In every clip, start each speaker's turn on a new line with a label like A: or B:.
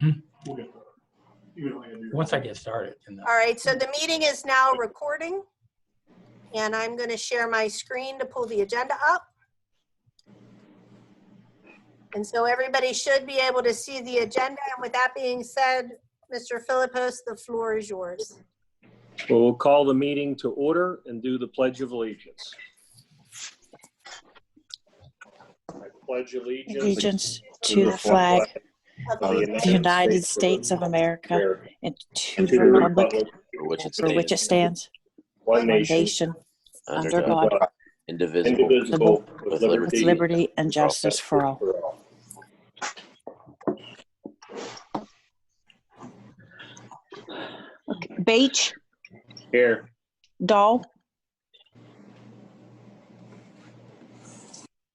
A: We'll get there. You don't have to do that.
B: Once I get started.
C: All right, so the meeting is now recording, and I'm going to share my screen to pull the agenda up. And so everybody should be able to see the agenda. And with that being said, Mr. Philippos, the floor is yours.
D: Well, we'll call the meeting to order and do the Pledge of Allegiance. I pledge
E: Allegiance to the flag
C: Of
E: of
C: the
E: the United States of America and to the republic for which it stands,
D: one
E: one
D: nation,
E: nation, under God,
D: indivisible, with
E: with liberty and justice for all. Okay. Beach,
D: Here.
E: Dahl.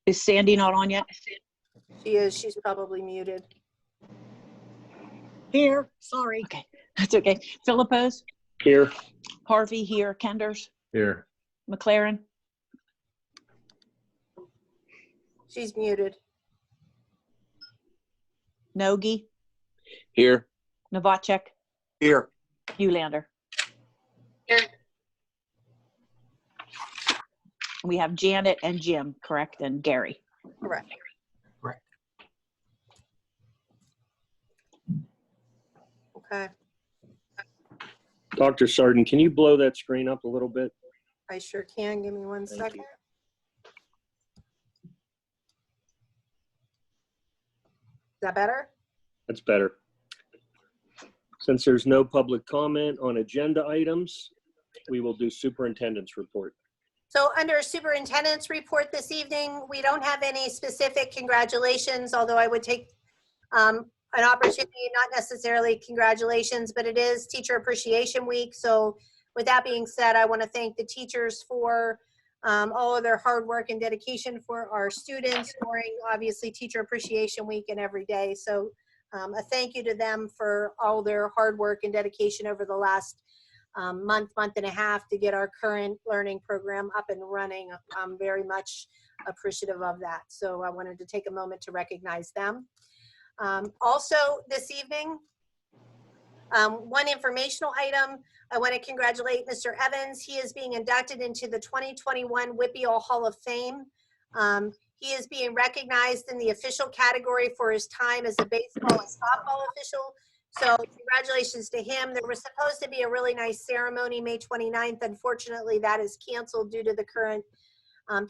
E: Is Sandy not on yet?
C: She is, she's probably muted.
E: Here, sorry. Okay, that's okay. Philippos,
D: Here.
E: Harvey here, Kenders,
D: Here.
E: McLaren,
C: She's muted.
E: Nogi,
D: Here.
E: Novacek,
D: Here.
E: Eulander.
C: Here.
E: We have Janet and Jim, correct, and Gary.
C: Correct.
B: Correct.
C: Okay,
D: Dr. Sarden, can you blow that screen up a little bit?
C: I sure can. Give me one
D: Thank
C: second.
D: you.
C: Is that better?
D: That's better. Since there's no public comment on agenda items, we will do superintendent's report.
C: So under superintendent's report this evening, we don't have any specific congratulations, although I would take an opportunity, not necessarily congratulations, but it is Teacher Appreciation Week. So with that being said, I want to thank the teachers for all of their hard work and dedication for our students during obviously Teacher Appreciation Week and every day. So a thank you to them for all their hard work and dedication over the last month and a half to get our current learning program up and running. I'm very much appreciative of that. So I wanted to take a moment to recognize them. Also this evening, one informational item, I want to congratulate Mr. Evans. He is being inducted into the 2021 WPIAL Hall of Fame. He is being recognized in the official category for his time as a baseball and softball official. So congratulations to him. There was supposed to be a really nice ceremony May 29th. Unfortunately, that is canceled due to the current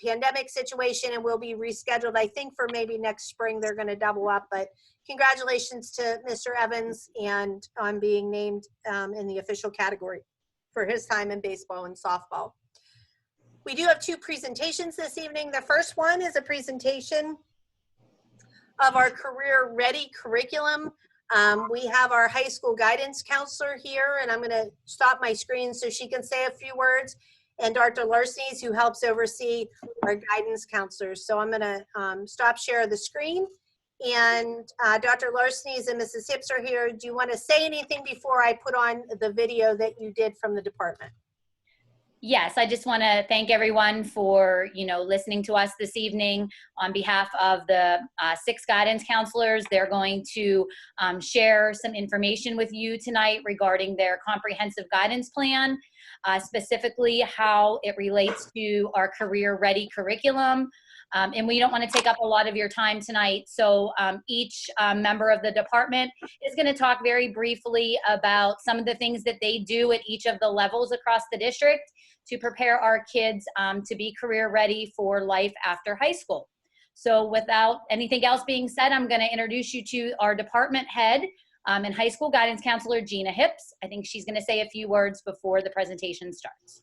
C: pandemic situation and will be rescheduled, I think, for maybe next spring. They're going to double up. But congratulations to Mr. Evans and on being named in the official category for his time in baseball and softball. We do have two presentations this evening. The first one is a presentation of our Career Ready curriculum. We have our high school guidance counselor here, and I'm going to stop my screen so she can say a few words, and Dr. Larsnes, who helps oversee our guidance counselors. So I'm going to stop share the screen, and Dr. Larsnes and Mrs. Hips are here. Do you want to say anything before I put on the video that you did from the department?
F: Yes, I just want to thank everyone for, listening to us this evening. On behalf of the 6 guidance counselors, they're going to share some information with you tonight regarding their comprehensive guidance plan, specifically how it relates to our Career Ready curriculum. And we don't want to take up a lot of your time tonight. So each member of the department is going to talk very briefly about some of the things that they do at each of the levels across the district to prepare our kids to be career ready for life after high school. So without anything else being said, I'm going to introduce you to our department head and high school guidance counselor, Gina Hips. I think she's going to say a few words before the presentation starts.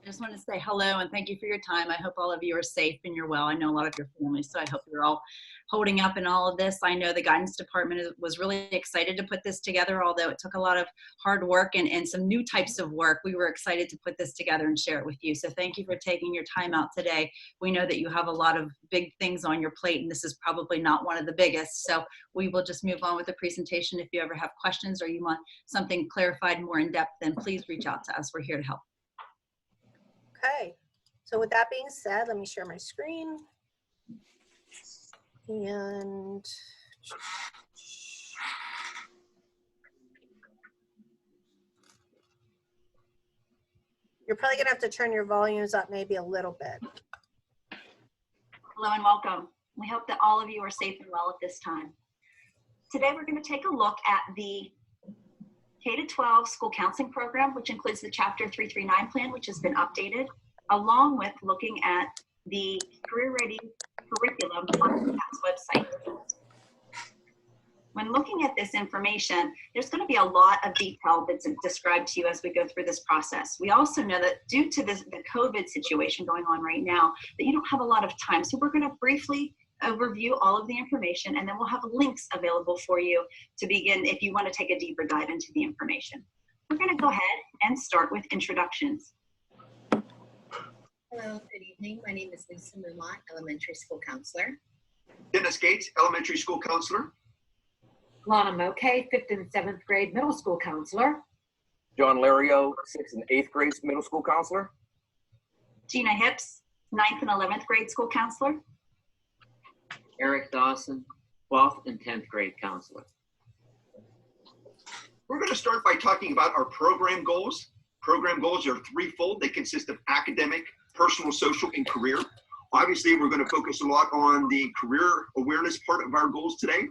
G: I just want to say hello and thank you for your time. I hope all of you are safe and you're well. I know a lot of your families, so I hope you're all holding up in all of this. I know the guidance department was really excited to put this together, although it took a lot of hard work and some new types of work. We were excited to put this together and share it with you. So thank you for taking your time out today. We know that you have a lot of big things on your plate, and this is probably not one of the biggest. So we will just move on with the presentation. If you ever have questions or you want something clarified more in depth, then please reach out to us. We're here to help.
C: Okay, so with that being said, let me share my screen. And You're probably gonna have to turn your volumes up maybe a little bit.
G: Hello and welcome. We hope that all of you are safe and well at this time. Today we're going to take a look at the K-12 school counseling program, which includes the Chapter 339 plan, which has been updated, along with looking at the Career Ready curriculum on the website. When looking at this information, there's going to be a lot of detail that's described to you as we go through this process. We also know that due to the COVID situation going on right now, that you don't have a lot of time. So we're going to briefly overview all of the information, and then we'll have links available for you to begin if you want to take a deeper dive into the information. We're going to go ahead and start with introductions.
B: Hello, good evening. My name is Lisa Mumont, elementary school counselor.
H: Dennis Gates, elementary school counselor.
I: Lana Moke, 5th and 7th grade middle school counselor.
J: John Lario, 6th and 8th grade middle school counselor.
G: Gina Hips, 9th and 11th grade school counselor.
K: Eric Dawson, 12th and 10th grade counselor.
H: We're going to start by talking about our program goals. Program goals are threefold. They consist of academic, personal, social, and career. Obviously, we're going to focus a lot on the career awareness part of our goals today.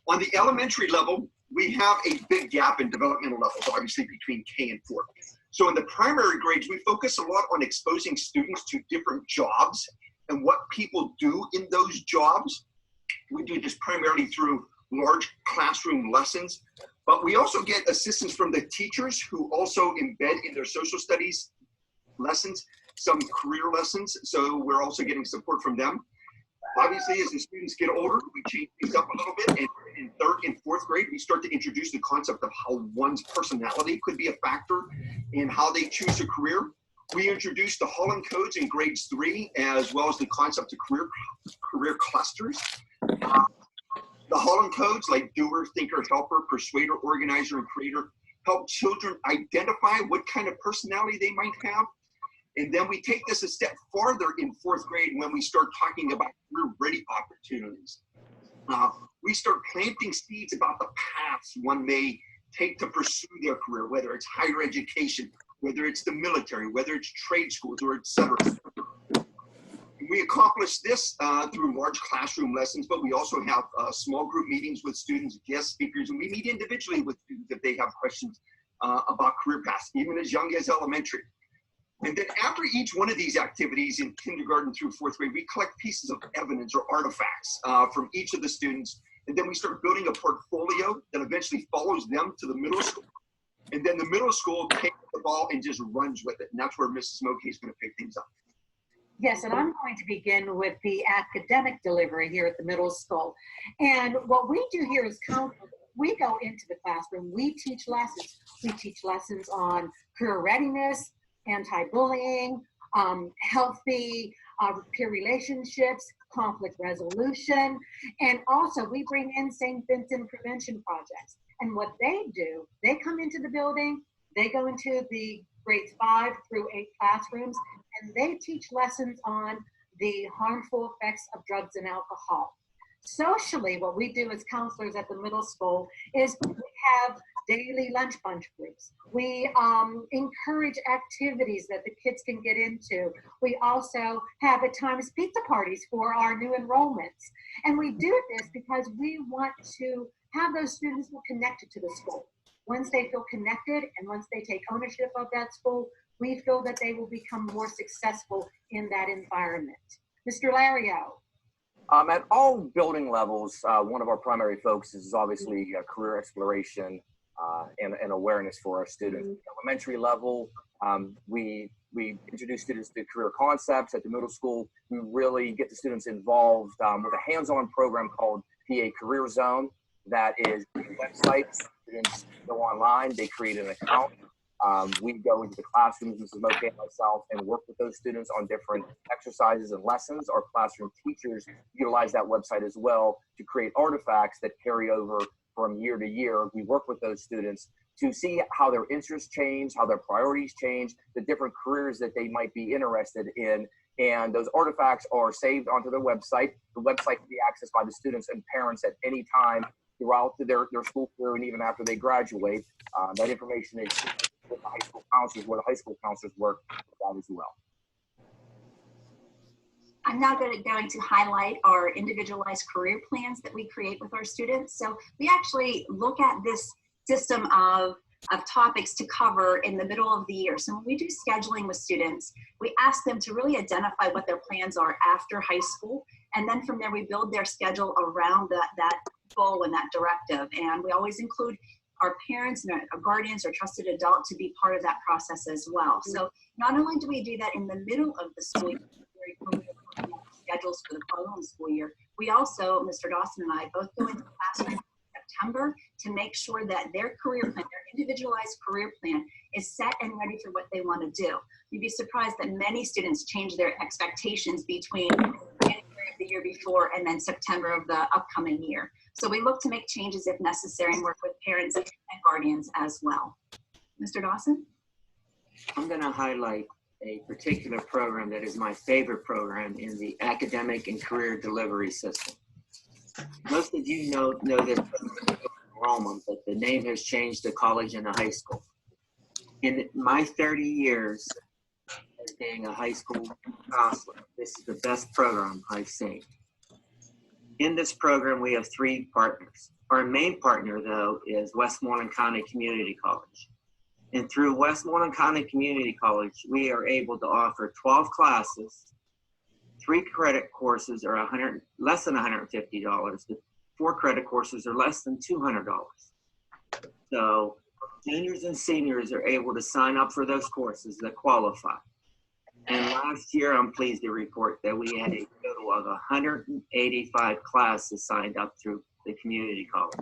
H: On the elementary level, we have a big gap in developmental levels, obviously between K and 4. So in the primary grades, we focus a lot on exposing students to different jobs and what people do in those jobs. We do this primarily through large classroom lessons, but we also get assistance from the teachers who also embed in their social studies lessons some career lessons. So we're also getting support from them. Obviously, as the students get older, we change things up a little bit. And in 3rd and 4th grade, we start to introduce the concept of how one's personality could be a factor in how they choose a career. We introduce the Holland codes in grades 3, as well as the concept of career clusters. The Holland codes, like doer, thinker, helper, persuader, organizer, and creator, help children identify what kind of personality they might have. And then we take this a step farther in 4th grade when we start talking about career-ready opportunities. We start planting seeds about the paths one may take to pursue their career, whether it's higher education, whether it's the military, whether it's trade schools, or et cetera. We accomplish this through large classroom lessons, but we also have small group meetings with students, guest speakers, and we meet individually with students if they have questions about career paths, even as young as elementary. And then after each one of these activities in kindergarten through 4th grade, we collect pieces of evidence or artifacts from each of the students. And then we start building a portfolio that eventually follows them to the middle school. And then the middle school takes the ball and just runs with it. And that's where Mrs. Moke is going to pick things up.
I: Yes, and I'm going to begin with the academic delivery here at the middle school. And what we do here is counseling. We go into the classroom, we teach lessons. We teach lessons on career readiness, anti-bullying, healthy peer relationships, conflict resolution, and also we bring in St. Vincent prevention projects. And what they do, they come into the building, they go into the grades 5 through 8 classrooms, and they teach lessons on the harmful effects of drugs and alcohol. Socially, what we do as counselors at the middle school is we have daily lunch bunch groups. We encourage activities that the kids can get into. We also have at times pizza parties for our new enrollments. And we do this because we want to have those students feel connected to the school. Once they feel connected and once they take ownership of that school, we feel that they will become more successful in that environment. Mr. Lario.
J: At all building levels, one of our primary focuses is obviously career exploration and awareness for our students. At the elementary level, we introduce students to career concepts. At the middle school, we really get the students involved with a hands-on program called PA Career Zone. That is a website. Students go online, they create an account. We go into the classrooms, Mrs. Moke and myself, and work with those students on different exercises and lessons. Our classroom teachers utilize that website as well to create artifacts that carry over from year to year. We work with those students to see how their interests change, how their priorities change, the different careers that they might be interested in. And those artifacts are saved onto their website. The website can be accessed by the students and parents at any time throughout their school career and even after they graduate. That information is with the high school counselors, where the high school counselors work with that as well.
G: I'm now going to highlight our individualized career plans that we create with our students. So we actually look at this system of topics to cover in the middle of the year. So when we do scheduling with students, we ask them to really identify what their plans are after high school. And then from there, we build their schedule around that goal and that directive. And we always include our parents and our guardians or trusted adult to be part of that process as well. So not only do we do that in the middle of the school year, when we are looking at schedules for the following school year, we also, Mr. Dawson and I, both go into the classroom in September to make sure that their career plan, their individualized career plan, is set and ready for what they want to do. You'd be surprised that many students change their expectations between January of the year before and then September of the upcoming year. So we look to make changes if necessary and work with parents and guardians as well. Mr. Dawson?
K: I'm going to highlight a particular program that is my favorite program in the academic and career delivery system. Most of you know this enrollment, but the name has changed to college and a high school. In my 30 years as being a high school counselor, this is the best program I've seen. In this program, we have 3 partners. Our main partner, though, is Westmoreland County Community College. And through Westmoreland County Community College, we are able to offer 12 classes, 3 credit courses are less than $150, but 4 credit courses are less than $200. So juniors and seniors are able to sign up for those courses that qualify. And last year, I'm pleased to report that we had a total of 185 classes signed up through the community college,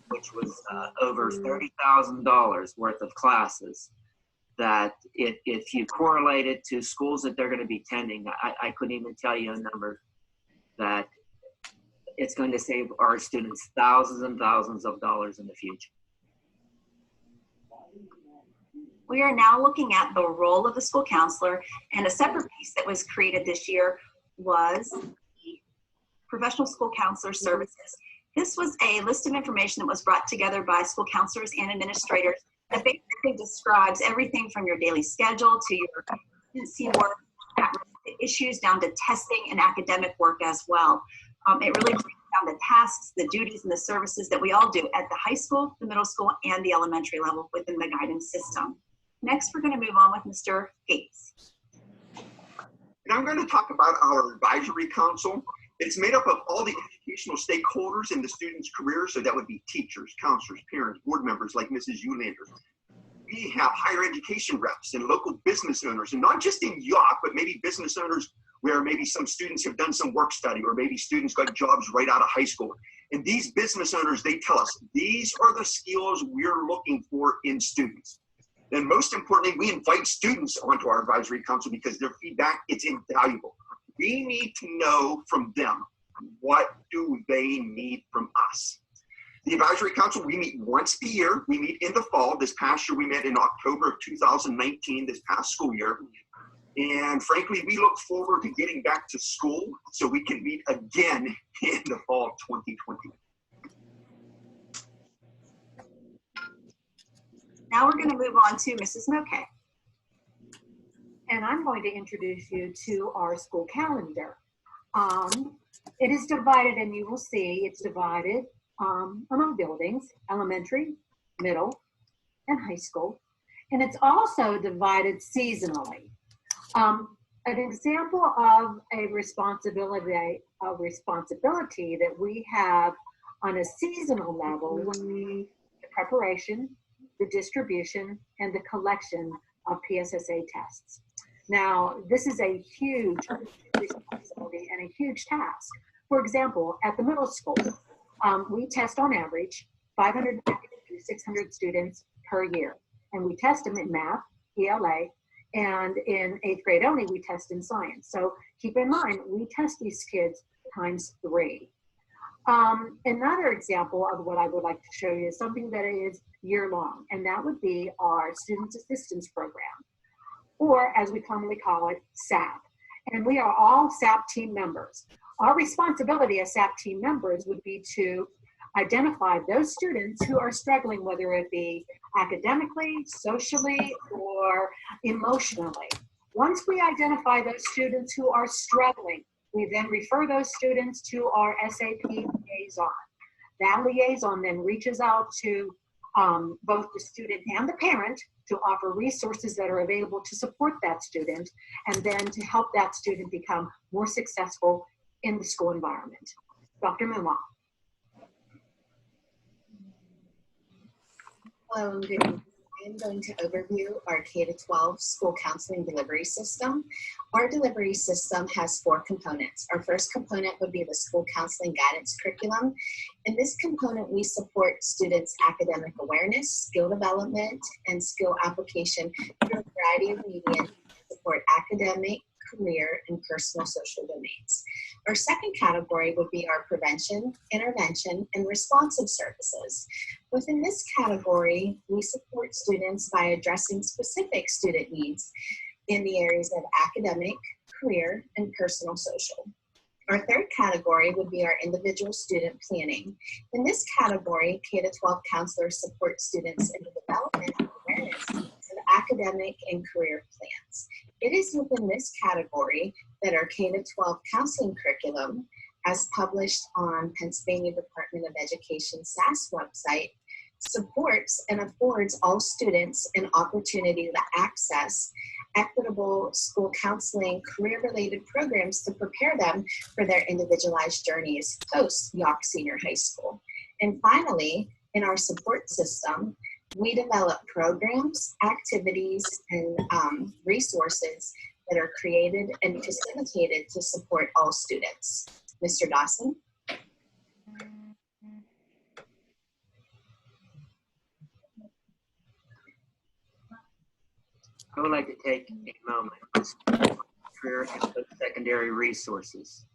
K: which was over $30,000 worth of classes that if you correlate it to schools that they're going to be attending, I couldn't even tell you a number that it's going to save our students thousands and thousands of dollars in the future.
G: We are now looking at the role of the school counselor, and a separate piece that was created this year was the professional school counselor services. This was a list of information that was brought together by school counselors and administrators that basically describes everything from your daily schedule to your agency work, issues down to testing and academic work as well. It really breaks down the tasks, the duties, and the services that we all do at the high school, the middle school, and the elementary level within the guidance system. Next, we're going to move on with Mr. Gates.
H: And I'm going to talk about our advisory council. It's made up of all the educational stakeholders in the student's career. So that would be teachers, counselors, parents, board members like Mrs. Yough. We have higher education reps and local business owners, and not just in Yough, but maybe business owners where maybe some students have done some work study, or maybe students got jobs right out of high school. And these business owners, they tell us, these are the skills we're looking for in students. And most importantly, we invite students onto our advisory council because their feedback, it's invaluable. We need to know from them, what do they need from us? The advisory council, we meet once a year. We meet in the fall. This past year, we met in October of 2019, this past school year. And frankly, we look forward to getting back to school so we can meet again in the fall of 2020.
G: Now we're going to move on to Mrs. Moke.
I: And I'm going to introduce you to our school calendar. It is divided, and you will see it's divided among buildings, elementary, middle, and high school. And it's also divided seasonally. An example of a responsibility that we have on a seasonal level would be the preparation, the distribution, and the collection of PSSA tests. Now, this is a huge responsibility and a huge task. For example, at the middle school, we test on average 500 to 600 students per year. And we test them in math, ELA, and in 8th grade only, we test in science. So keep in mind, we test these kids times 3. Another example of what I would like to show you is something that is year-long, and that would be our Student Assistance Program, or as we commonly call it, SAP. And we are all SAP team members. Our responsibility as SAP team members would be to identify those students who are struggling, whether it be academically, socially, or emotionally. Once we identify those students who are struggling, we then refer those students to our SAP liaison. That liaison then reaches out to both the student and the parent to offer resources that are available to support that student, and then to help that student become more successful in the school environment. Dr. Mumma.
B: Hello, good evening. I'm going to overview our K-12 school counseling delivery system. Our delivery system has 4 components. Our first component would be the school counseling guidance curriculum. In this component, we support students' academic awareness, skill development, and skill application through a variety of media to support academic, career, and personal social domains. Our second category would be our prevention, intervention, and responsive services. Within this category, we support students by addressing specific student needs in the areas of academic, career, and personal social. Our third category would be our individual student planning. In this category, K-12 counselors support students in the development and awareness of academic and career plans. It is within this category that our K-12 counseling curriculum, as published on Pennsylvania Department of Education SAS website, supports and affords all students an opportunity to access equitable school counseling, career-related programs to prepare them for their individualized journeys post-Yough Senior High School. And finally, in our support system, we develop programs, activities, and resources that are created and facilitated to support all students. Mr. Dawson?
K: I would like to take a moment to speak career and post-secondary resources.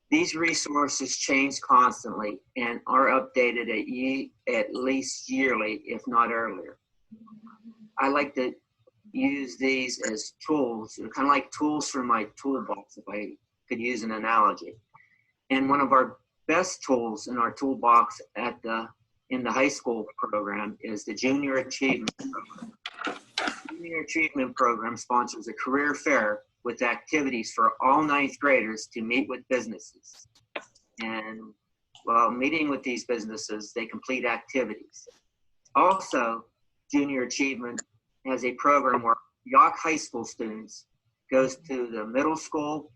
K: These resources change constantly and are updated at least yearly, if not earlier. I like to use these as tools, kind of like tools for my toolbox, if I could use an analogy. And one of our best tools in our toolbox in the high school program is the Junior Achievement Program. The Junior Achievement Program sponsors a career fair with activities for all 9th graders to meet with businesses. And while meeting with these businesses, they complete activities. Also, Junior Achievement has a program where Yough High School students goes to the middle school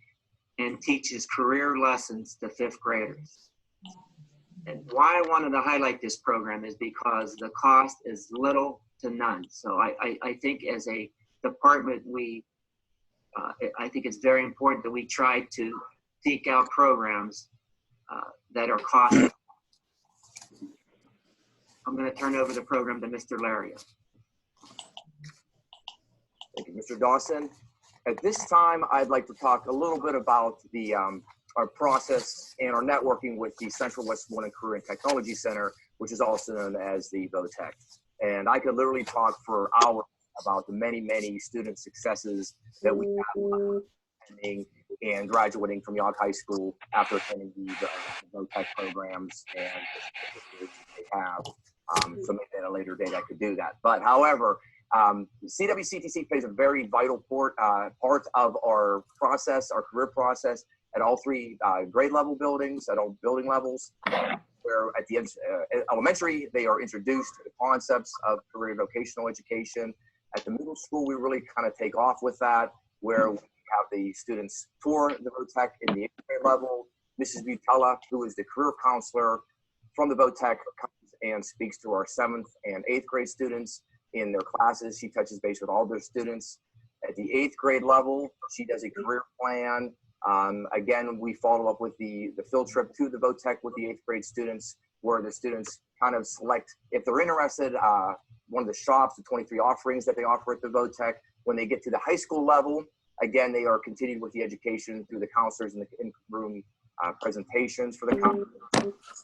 K: and teaches career lessons to 5th graders. And why I wanted to highlight this program is because the cost is little to none. So I think as a department, I think it's very important that we try to seek out programs that are cost. I'm going to turn over the program to Mr. Laria.
J: Thank you, Mr. Dawson. At this time, I'd like to talk a little bit about our process and our networking with the Central Westmoreland Career and Technology Center, which is also known as the VOTEC. And I could literally talk for hours about the many, many student successes that we have attending and graduating from Yough High School after attending the VOTEC programs and they have. So maybe at a later date I could do that. But however, CWCTC plays a very vital part of our process, our career process, at all 3 grade level buildings, at all building levels, where at the elementary, they are introduced to the concepts of career and vocational education. At the middle school, we really kind of take off with that, where we have the students tour the VOTEC in the 8th grade level. Mrs. Butella, who is the career counselor from the VOTEC, comes and speaks to our 7th and 8th grade students in their classes. She touches base with all their students. At the 8th grade level, she does a career plan. Again, we follow up with the field trip to the VOTEC with the 8th grade students, where the students kind of select, if they're interested, one of the shops, the 23 offerings that they offer at the VOTEC. When they get to the high school level, again, they are continued with the education through the counselors and the in-room presentations for the counselors.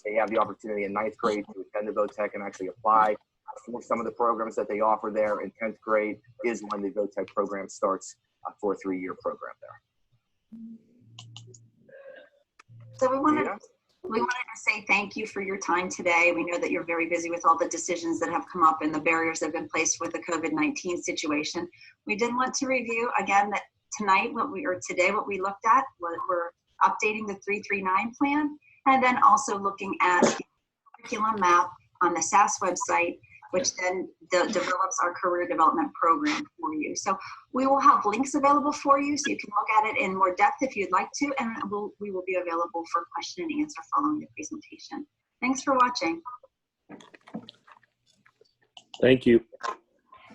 J: They have the opportunity in 9th grade to attend the VOTEC and actually apply for some of the programs that they offer there. In 10th grade is when the VOTEC program starts for a 3-year program there.
I: So we want to
G: We wanted to say thank you for your time today. We know that you're very busy with all the decisions that have come up and the barriers that have been placed with the COVID-19 situation. We did want to review again that tonight, what we looked at, we're updating the 339 plan, and then also looking at the curriculum map on the SAS website, which then develops our career development program for you. So we will have links available for you so you can look at it in more depth if you'd like to, and we will be available for question and answer following the presentation. Thanks for watching.
D: Thank you.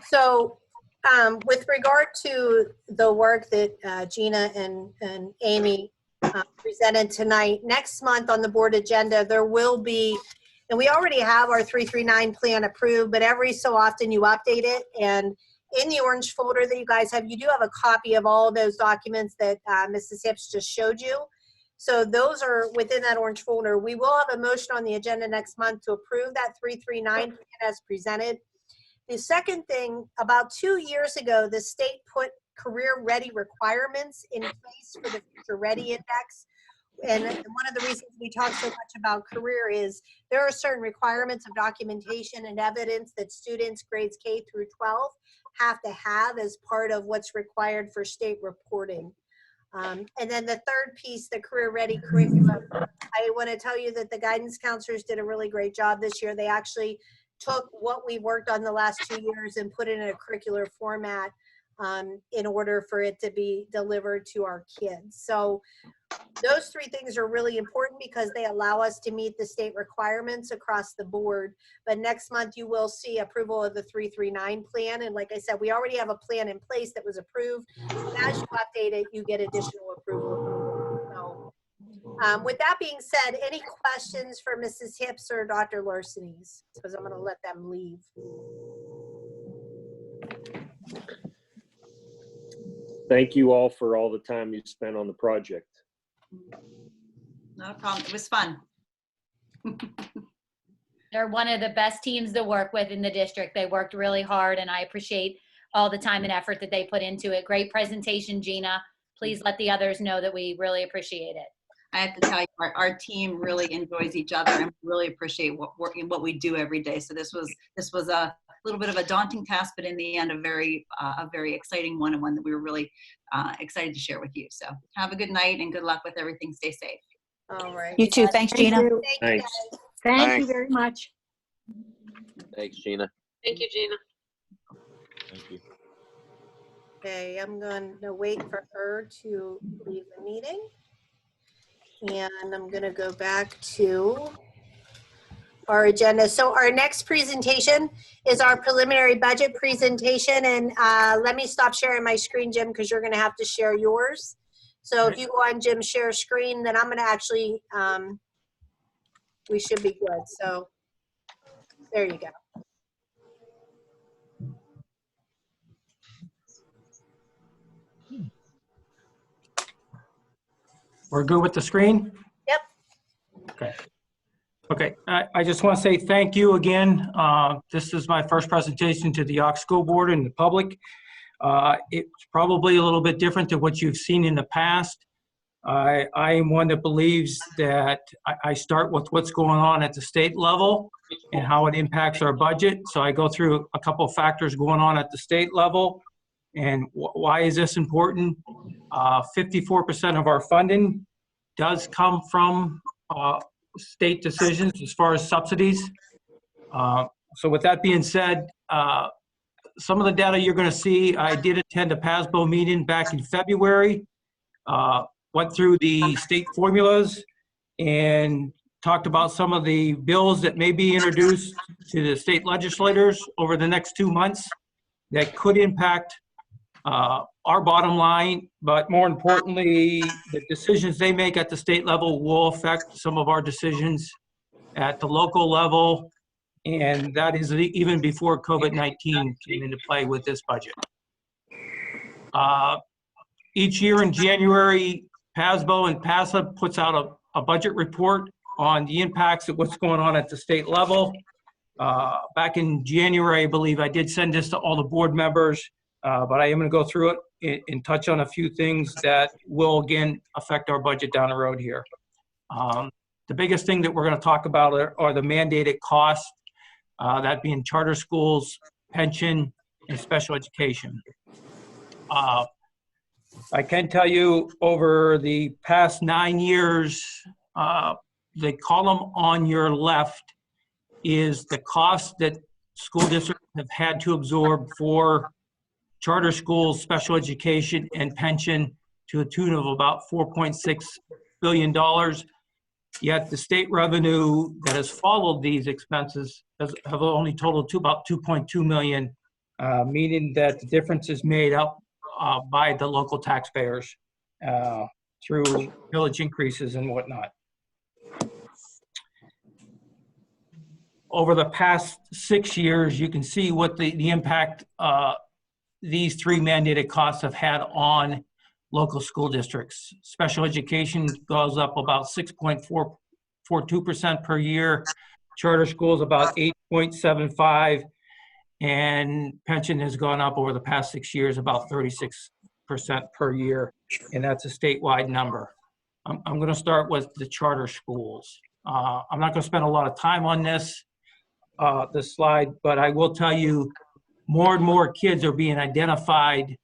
C: So with regard to the work that Gina and Amy presented tonight, next month on the board agenda, there will be, and we already have our 339 plan approved, but every so often you update it. And in the orange folder that you guys have, you do have a copy of all of those documents that Mrs. Hips just showed you. So those are within that orange folder. We will have a motion on the agenda next month to approve that 339 plan as presented. The second thing, about 2 years ago, the state put career ready requirements in place for the Future Ready Index. And one of the reasons we talk so much about career is there are certain requirements of documentation and evidence that students grades K through 12 have to have as part of what's required for state reporting. And then the third piece, the career ready curriculum, I want to tell you that the guidance counselors did a really great job this year. They actually took what we worked on the last 2 years and put it in a curricular format in order for it to be delivered to our kids. So those three things are really important because they allow us to meet the state requirements across the board. But next month you will see approval of the 339 plan. And like I said, we already have a plan in place that was approved. So as you update it, you get additional approval. So, with that being said, any questions for Mrs. Hips or Dr. Larsenes? Because I'm going to let them leave.
D: Thank you all for all the time you spent on the project.
G: Not a problem. It was fun.
F: They're one of the best teams to work with in the district. They worked really hard, and I appreciate all the time and effort that they put into it. Great presentation, Gina. Please let the others know that we really appreciate it.
G: I have to tell you, our team really enjoys each other and really appreciate what we do every day. So this was a little bit of a daunting task, but in the end, a very exciting one, and one that we were really excited to share with you. So have a good night and good luck with everything. Stay safe.
C: All right.
E: You too. Thanks, Gina.
D: Thanks.
I: Thank you very much.
L: Thanks, Gina.
M: Thank you, Gina.
L: Thank you.
C: Okay, I'm going to wait for her to leave the meeting. And I'm going to go back to our agenda. So our next presentation is our preliminary budget presentation. And let me stop sharing my screen, Jim, because you're going to have to share yours. So if you go on Jim's share screen, then I'm going to actually, we should be good. So there you go.
N: We're good with the screen?
C: Yep.
N: Okay. Okay, I just want to say thank you again. This is my first presentation to the Yough School Board and the public. It's probably a little bit different than what you've seen in the past. I am one that believes that I start with what's going on at the state level and how it impacts our budget. So I go through a couple of factors going on at the state level. And why is this important? 54% of our funding does come from state decisions as far as subsidies. So with that being said, some of the data you're going to see, I did attend a PASBO meeting back in February, went through the state formulas and talked about some of the bills that may be introduced to the state legislators over the next 2 months that could impact our bottom line, but more importantly, the decisions they make at the state level will affect some of our decisions at the local level, and that is even before COVID-19 came into play with this budget. Each year in January, PASBO and PASA puts out a budget report on the impacts of what's going on at the state level. Back in January, I believe I did send this to all the board members. But I am going to go through it and touch on a few things that will, again, affect our budget down the road here. The biggest thing that we're going to talk about are the mandated costs, that being charter schools, pension, and special education. I can tell you over the past 9 years, the column on your left is the cost that school districts have had to absorb for charter schools, special education, and pension to a tune of about $4.6 billion. Yet the state revenue that has followed these expenses have only totaled to about 2.2 million, meaning that the difference is made up by the local taxpayers through millage increases and whatnot. Over the past 6 years, you can see what the impact these three mandated costs have had on local school districts. Special education goes up about 6.42% per year. Charter schools about 8.75%, and pension has gone up over the past 6 years about 36% per year, and that's a statewide number. I'm going to start with the charter schools. I'm not going to spend a lot of time on this slide, but I will tell you more and more kids are being identified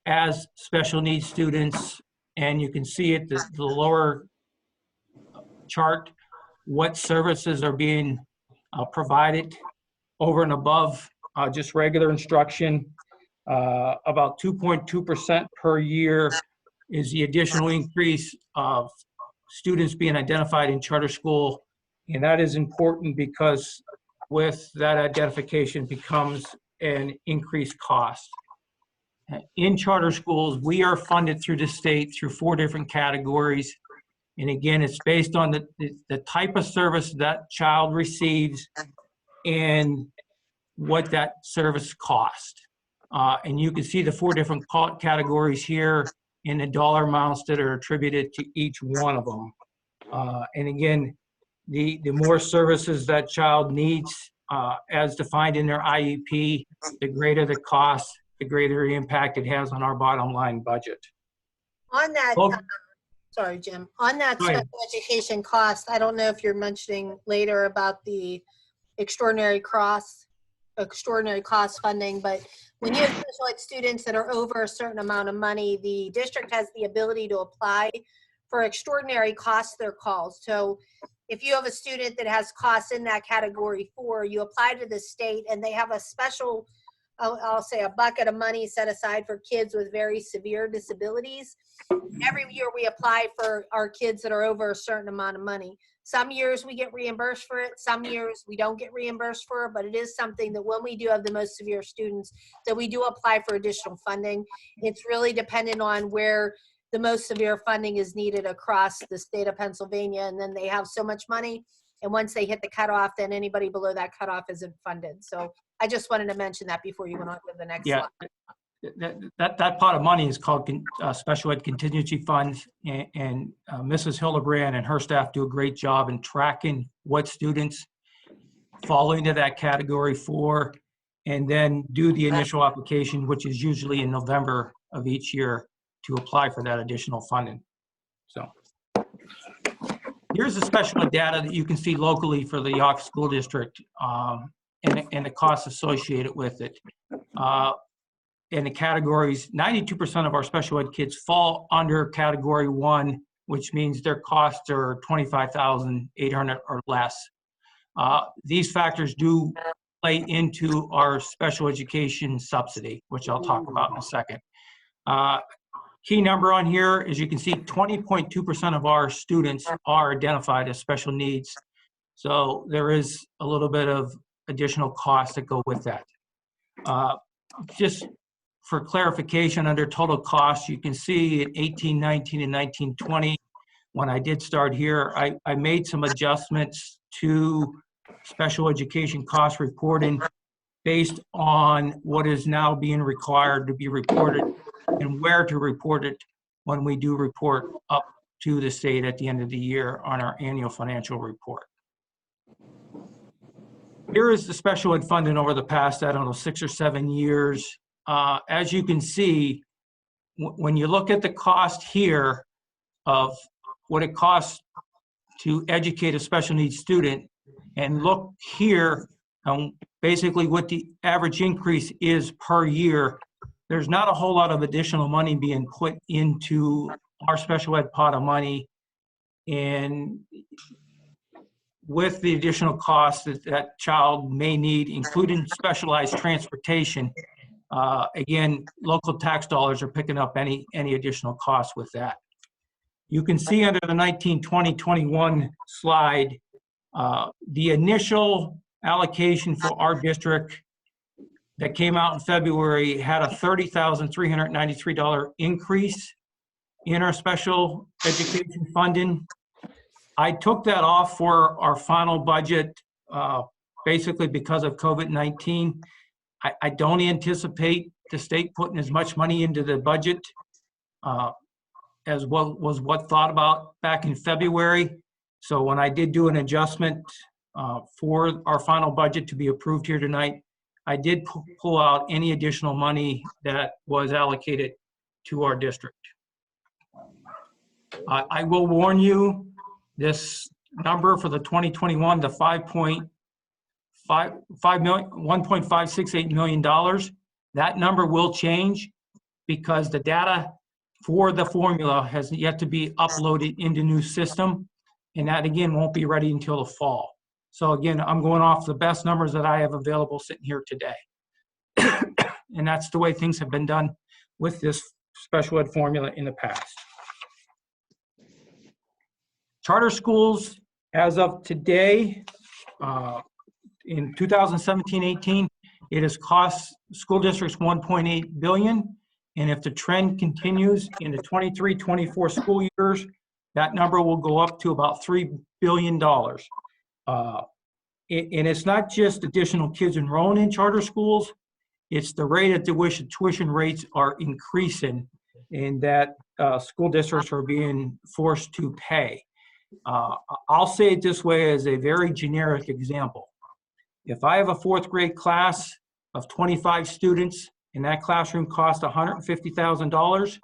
N: as special needs students, and you can see at the lower chart what services are being provided over and above just regular instruction. About 2.2% per year is the additional increase of students being identified in charter school, and that is important because with that identification becomes an increased cost. In charter schools, we are funded through the state through 4 different categories. And again, it's based on the type of service that child receives and what that service cost. And you can see the 4 different categories here and the dollar amounts that are attributed to each one of them. And again, the more services that child needs, as defined in their IEP, the greater the cost, the greater the impact it has on our bottom line budget.
C: On that, sorry, Jim, on that special education cost, I don't know if you're mentioning later about the extraordinary cost funding, but when you have special ed students that are over a certain amount of money, the district has the ability to apply for extraordinary costs, they're called. So if you have a student that has costs in that category 4, you apply to the state and they have a special, I'll say a bucket of money set aside for kids with very severe disabilities. Every year we apply for our kids that are over a certain amount of money. Some years we get reimbursed for it, some years we don't get reimbursed for it, but it is something that when we do have the most severe students, that we do apply for additional funding. It's really dependent on where the most severe funding is needed across the state of Pennsylvania, and then they have so much money, and once they hit the cutoff, then anybody below that cutoff isn't funded. So I just wanted to mention that before you went on to the next slide.
N: That pot of money is called Special Ed Contingency Funds, and Mrs. Hildebrand and her staff do a great job in tracking what students fall into that category 4, and then do the initial application, which is usually in November of each year, to apply for that additional funding. So here's the special ed data that you can see locally for the Yough School District, and the costs associated with it. In the categories, 92% of our special ed kids fall under category 1, which means their costs are $25,800 or less. These factors do play into our special education subsidy, which I'll talk about in a second. Key number on here, as you can see, 20.2% of our students are identified as special needs. So there is a little bit of additional costs that go with that. Just for clarification, under total costs, you can see in 18, 19, and 19, 20, when I did start here, I made some adjustments to special education cost reporting based on what is now being required to be reported and where to report it when we do report up to the state at the end of the year on our annual financial report. Here is the special ed funding over the past, 6 or 7 years. As you can see, when you look at the cost here of what it costs to educate a special needs student and look here on basically what the average increase is per year, there's not a whole lot of additional money being put into our special ed pot of money. And with the additional costs that that child may need, including specialized transportation, again, local tax dollars are picking up any additional costs with that. You can see under the 19-20-21 slide, the initial allocation for our district that came out in February had a $30,393 increase in our special education funding. I took that off for our final budget, basically because of COVID-19. I don't anticipate the state putting as much money into the budget as what thought about back in February. So when I did do an adjustment for our final budget to be approved here tonight, I did pull out any additional money that was allocated to our district. I will warn you, this number for the 2021, the $1.568 million, that number will change because the data for the formula has yet to be uploaded into new system, and that again won't be ready until the fall. So again, I'm going off the best numbers that I have available sitting here today. And that's the way things have been done with this special ed formula in the past. Charter schools, as of today, in 2017-18, it has cost school districts $1.8 billion. And if the trend continues in the 23-24 school years, that number will go up to about $3 billion. And it's not just additional kids enrolling in charter schools, it's the rate at which tuition rates are increasing and that school districts are being forced to pay. I'll say it this way as a very generic example. If I have a fourth grade class of 25 students and that classroom costs $150,000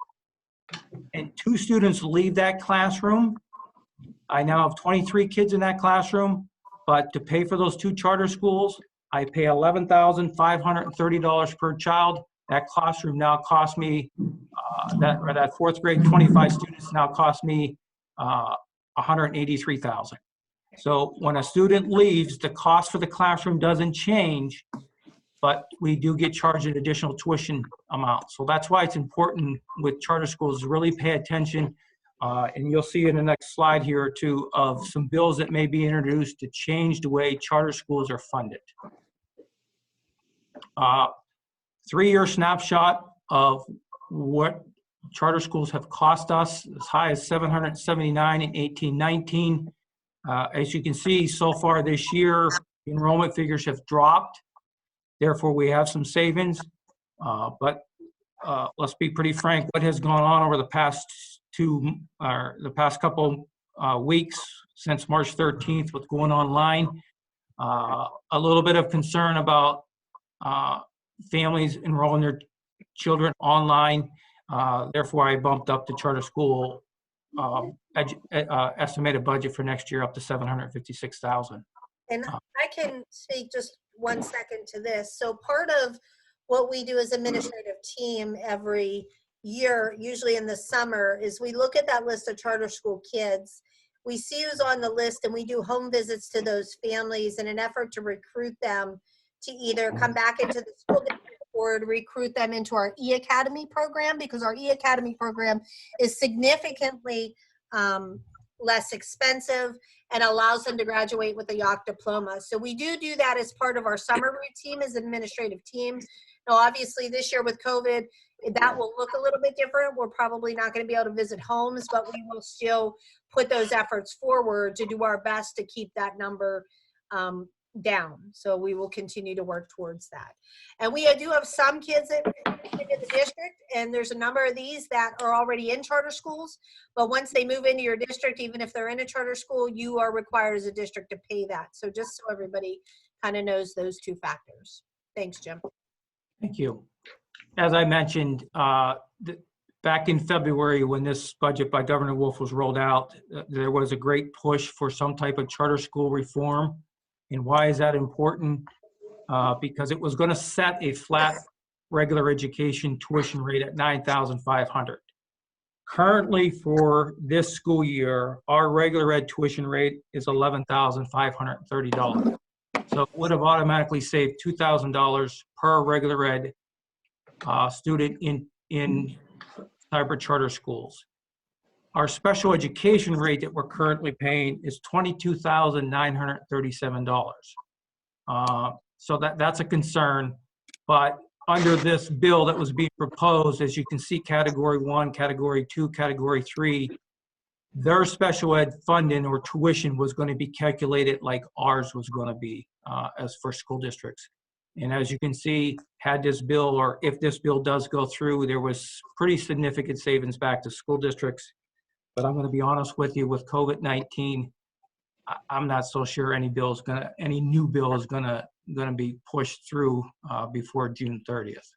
N: and 2 students leave that classroom, I now have 23 kids in that classroom, but to pay for those 2 charter schools, I pay $11,530 per child. That classroom now costs me, that fourth grade 25 students now cost me $183,000. So when a student leaves, the cost for the classroom doesn't change, but we do get charged an additional tuition amount. So that's why it's important with charter schools to really pay attention. And you'll see in the next slide here or two of some bills that may be introduced to change the way charter schools are funded. 3-year snapshot of what charter schools have cost us, as high as $779 in 18-19. As you can see, so far this year, enrollment figures have dropped. Therefore, we have some savings. But let's be pretty frank, what has gone on over the past couple weeks since March 13th with going online, a little bit of concern about families enrolling their children online. Therefore, I bumped up the charter school estimated budget for next year up to $756,000.
C: And I can speak just 1 second to this. So part of what we do as administrative team every year, usually in the summer, is we look at that list of charter school kids. We see who's on the list and we do home visits to those families in an effort to recruit them to either come back into the school district or to recruit them into our E-Academy program, because our E-Academy program is significantly less expensive and allows them to graduate with a Yough diploma. So we do that as part of our summer routine as an administrative team. Now, obviously this year with COVID, that will look a little bit different. We're probably not going to be able to visit homes, but we will still put those efforts forward to do our best to keep that number down. So we will continue to work towards that. And we do have some kids in the district, and there's a number of these that are already in charter schools, but once they move into your district, even if they're in a charter school, you are required as a district to pay that. So just so everybody kind of knows those 2 factors. Thanks, Jim.
N: Thank you. As I mentioned, back in February, when this budget by Governor Wolf was rolled out, there was a great push for some type of charter school reform. And why is that important? Because it was going to set a flat regular education tuition rate at $9,500. Currently, for this school year, our regular ed tuition rate is $11,530. So it would have automatically saved $2,000 per regular ed student in cyber charter schools. Our special education rate that we're currently paying is $22,937. So that's a concern. But under this bill that was being proposed, as you can see, Category 1, Category 2, Category 3, their special ed funding or tuition was going to be calculated like ours was going to be as for school districts. And as you can see, had this bill, or if this bill does go through, there was pretty significant savings back to school districts. But I'm going to be honest with you, with COVID-19, I'm not so sure any new bill is going to be pushed through before June 30th.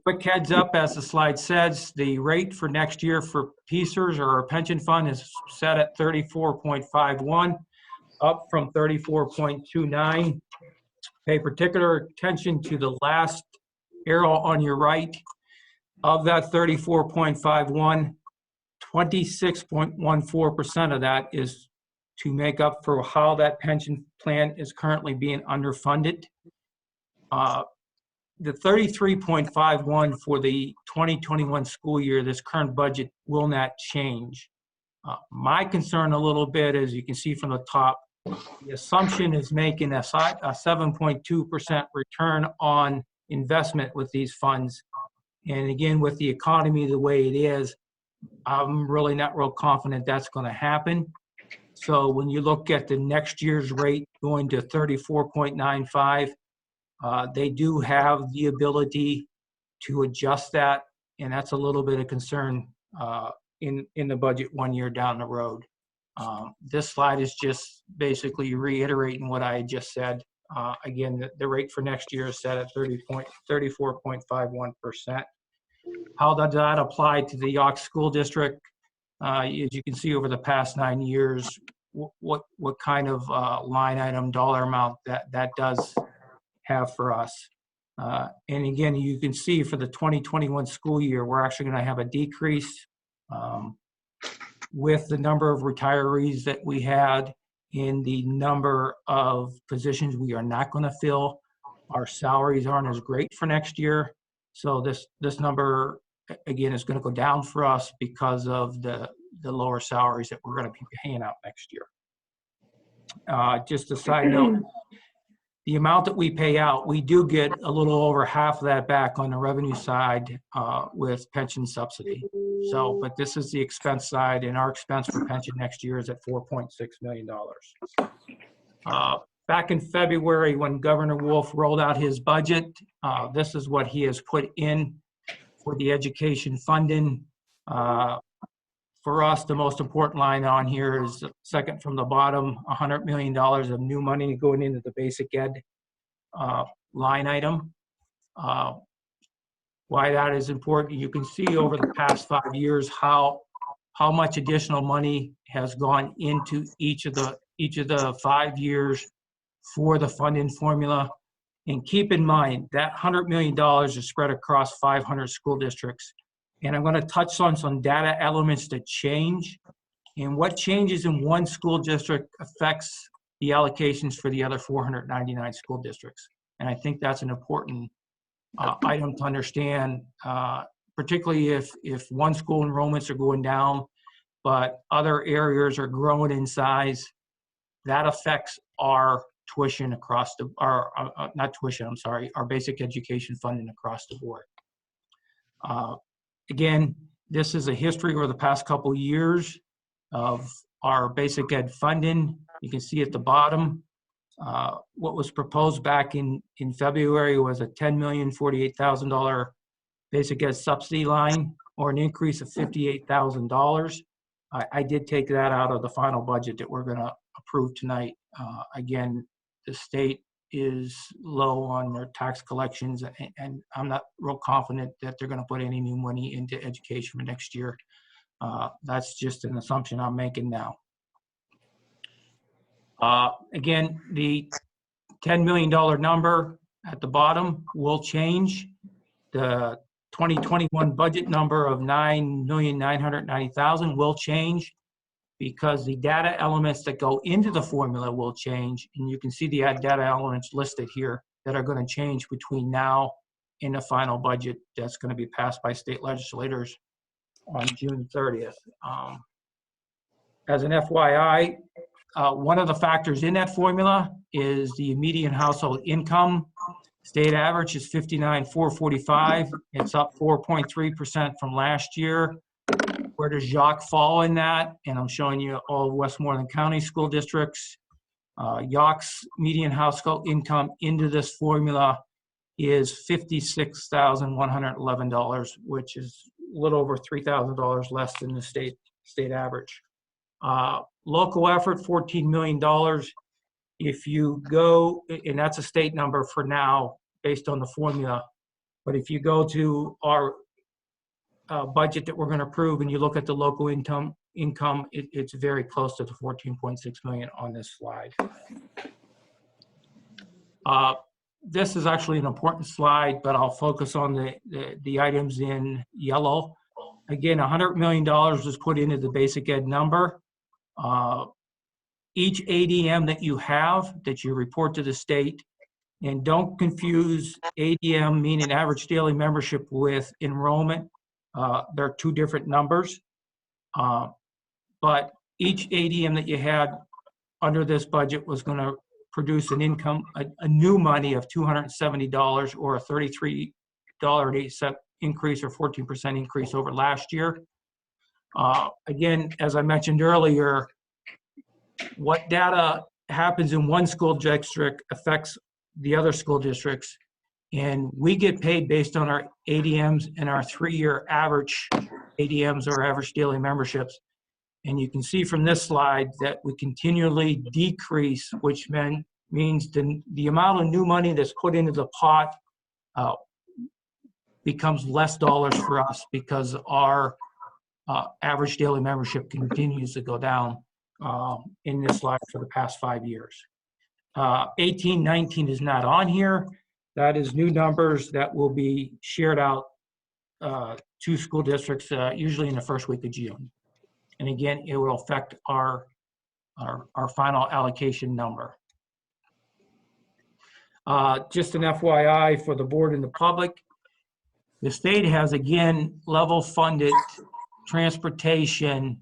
N: Quick heads up, as the slide says, the rate for next year for PSERS, or our pension fund, is set at 34.51, up from 34.29. Pay particular attention to the last arrow on your right. Of that 34.51, 26.14% of that is to make up for how that pension plan is currently being underfunded. The 33.51 for the 2021 school year, this current budget, will not change. My concern a little bit, as you can see from the top, the assumption is making a 7.2% return on investment with these funds. And again, with the economy the way it is, I'm really not real confident that's going to happen. So when you look at the next year's rate going to 34.95, they do have the ability to adjust that, and that's a little bit of concern in the budget 1 year down the road. This slide is just basically reiterating what I just said. Again, the rate for next year is set at 34.51%. How does that apply to the Yough School District? As you can see, over the past 9 years, what kind of line item dollar amount that does have for us. And again, you can see for the 2021 school year, we're actually going to have a decrease with the number of retirees that we had in the number of positions we are not going to fill. Our salaries aren't as great for next year. So this number, again, is going to go down for us because of the lower salaries that we're going to be paying out next year. Just a side note, the amount that we pay out, we do get a little over half of that back on the revenue side with pension subsidy. So, but this is the expense side, and our expense for pension next year is at $4.6 million. Back in February, when Governor Wolf rolled out his budget, this is what he has put in for the education funding. For us, the most important line on here is second from the bottom, $100 million of new money going into the basic ed line item. Why that is important, you can see over the past 5 years how much additional money has gone into each of the 5 years for the funding formula. And keep in mind that $100 million is spread across 500 school districts. And I'm going to touch on some data elements that change. And what changes in one school district affects the allocations for the other 499 school districts. And I think that's an important item to understand, particularly if one school enrollments are going down, but other areas are growing in size. That affects our tuition across the, not tuition, I'm sorry, our basic education funding across the board. Again, this is a history over the past couple of years of our basic ed funding. You can see at the bottom, what was proposed back in February was a $10,048,000 basic ed subsidy line, or an increase of $58,000. I did take that out of the final budget that we're going to approve tonight. Again, the state is low on their tax collections, and I'm not real confident that they're going to put any new money into education for next year. That's just an assumption I'm making now. Again, the $10 million number at the bottom will change. The 2021 budget number of $9,990,000 will change because the data elements that go into the formula will change. And you can see the data elements listed here that are going to change between now and the final budget that's going to be passed by state legislators on June 30th. As an FYI, one of the factors in that formula is the median household income. State average is $59,445. It's up 4.3% from last year. Where does Yough fall in that? And I'm showing you all Westmoreland County school districts. Yough's median household income into this formula is $56,111, which is a little over $3,000 less than the state average. Local effort, $14 million. If you go, and that's a state number for now based on the formula, but if you go to our budget that we're going to approve and you look at the local income, it's very close to the 14.6 million on this slide. This is actually an important slide, but I'll focus on the items in yellow. Again, $100 million was put into the basic ed number. Each ADM that you have, that you report to the state, and don't confuse ADM, meaning average daily membership, with enrollment. They're two different numbers. But each ADM that you had under this budget was going to produce an income, a new money of $270, or a $33.08 increase, or 14% increase over last year. Again, as I mentioned earlier, what data happens in one school district affects the other school districts, and we get paid based on our ADMs and our 3-year average ADMs, or average daily memberships. And you can see from this slide that we continually decrease, which means the amount of new money that's put into the pot becomes less dollars for us, because our average daily membership continues to go down in this slide for the past 5 years. 18-19 is not on here. That is new numbers that will be shared out to school districts usually in the first week of June. And again, it will affect our final allocation number. Just an FYI for the board and the public, the state has again level funded transportation,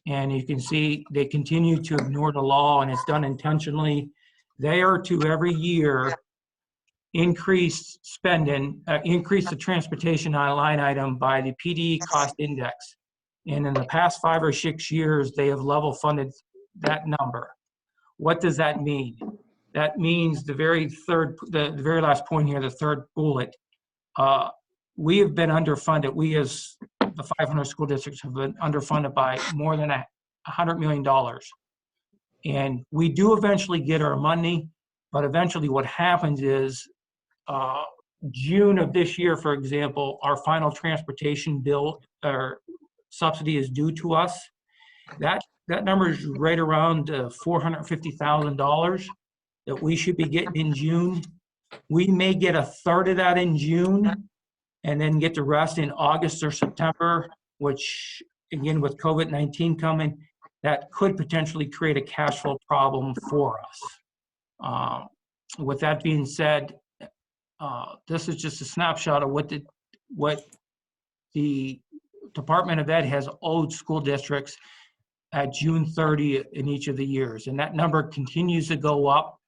N: and you can see they continue to ignore the law, and it's done intentionally. They are to every year increase spending, increase the transportation line item by the PD cost index. And in the past 5 or 6 years, they have level funded that number. What does that mean? That means the very last point here, the third bullet, we have been underfunded. We, as the 500 school districts, have been underfunded by more than $100 million. And we do eventually get our money, but eventually what happens is June of this year, for example, our final transportation bill or subsidy is due to us. That number is right around $450,000 that we should be getting in June. We may get a third of that in June and then get the rest in August or September, which again, with COVID-19 coming, that could potentially create a cash flow problem for us. With that being said, this is just a snapshot of what the Department of Ed has owed school districts at June 30 in each of the years. And that number continues to go up,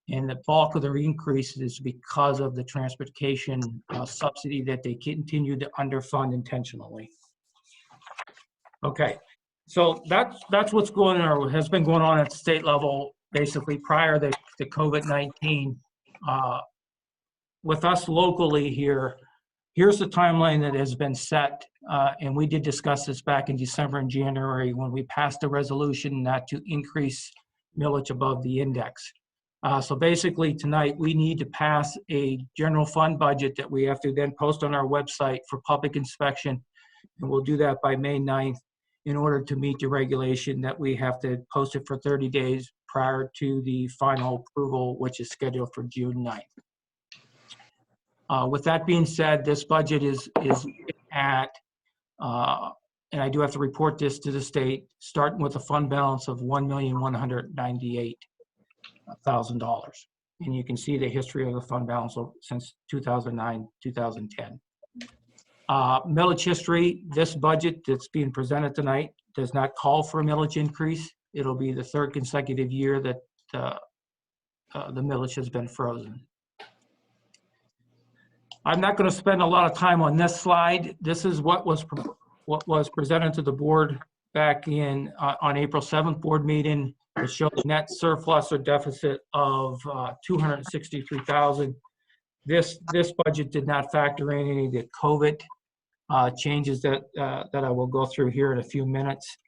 N: and the bulk of their increase is because of the transportation subsidy that they continue to underfund intentionally. Okay, so that's what's going on, or has been going on at the state level basically prior to COVID-19. With us locally here, here's the timeline that has been set, and we did discuss this back in December and January when we passed a resolution not to increase millage above the index. So basically tonight, we need to pass a general fund budget that we have to then post on our website for public inspection. And we'll do that by May 9th in order to meet the regulation that we have to post it for 30 days prior to the final approval, which is scheduled for June 9th. With that being said, this budget is at, and I do have to report this to the state, starting with a fund balance of $1,198,000. And you can see the history of the fund balance since 2009, 2010. Millage history, this budget that's being presented tonight does not call for a millage increase. It'll be the third consecutive year that the millage has been frozen. I'm not going to spend a lot of time on this slide. This is what was presented to the board back in on April 7th board meeting. It showed a net surplus or deficit of 263,000. This budget did not factor in any of the COVID changes that I will go through here in a few minutes.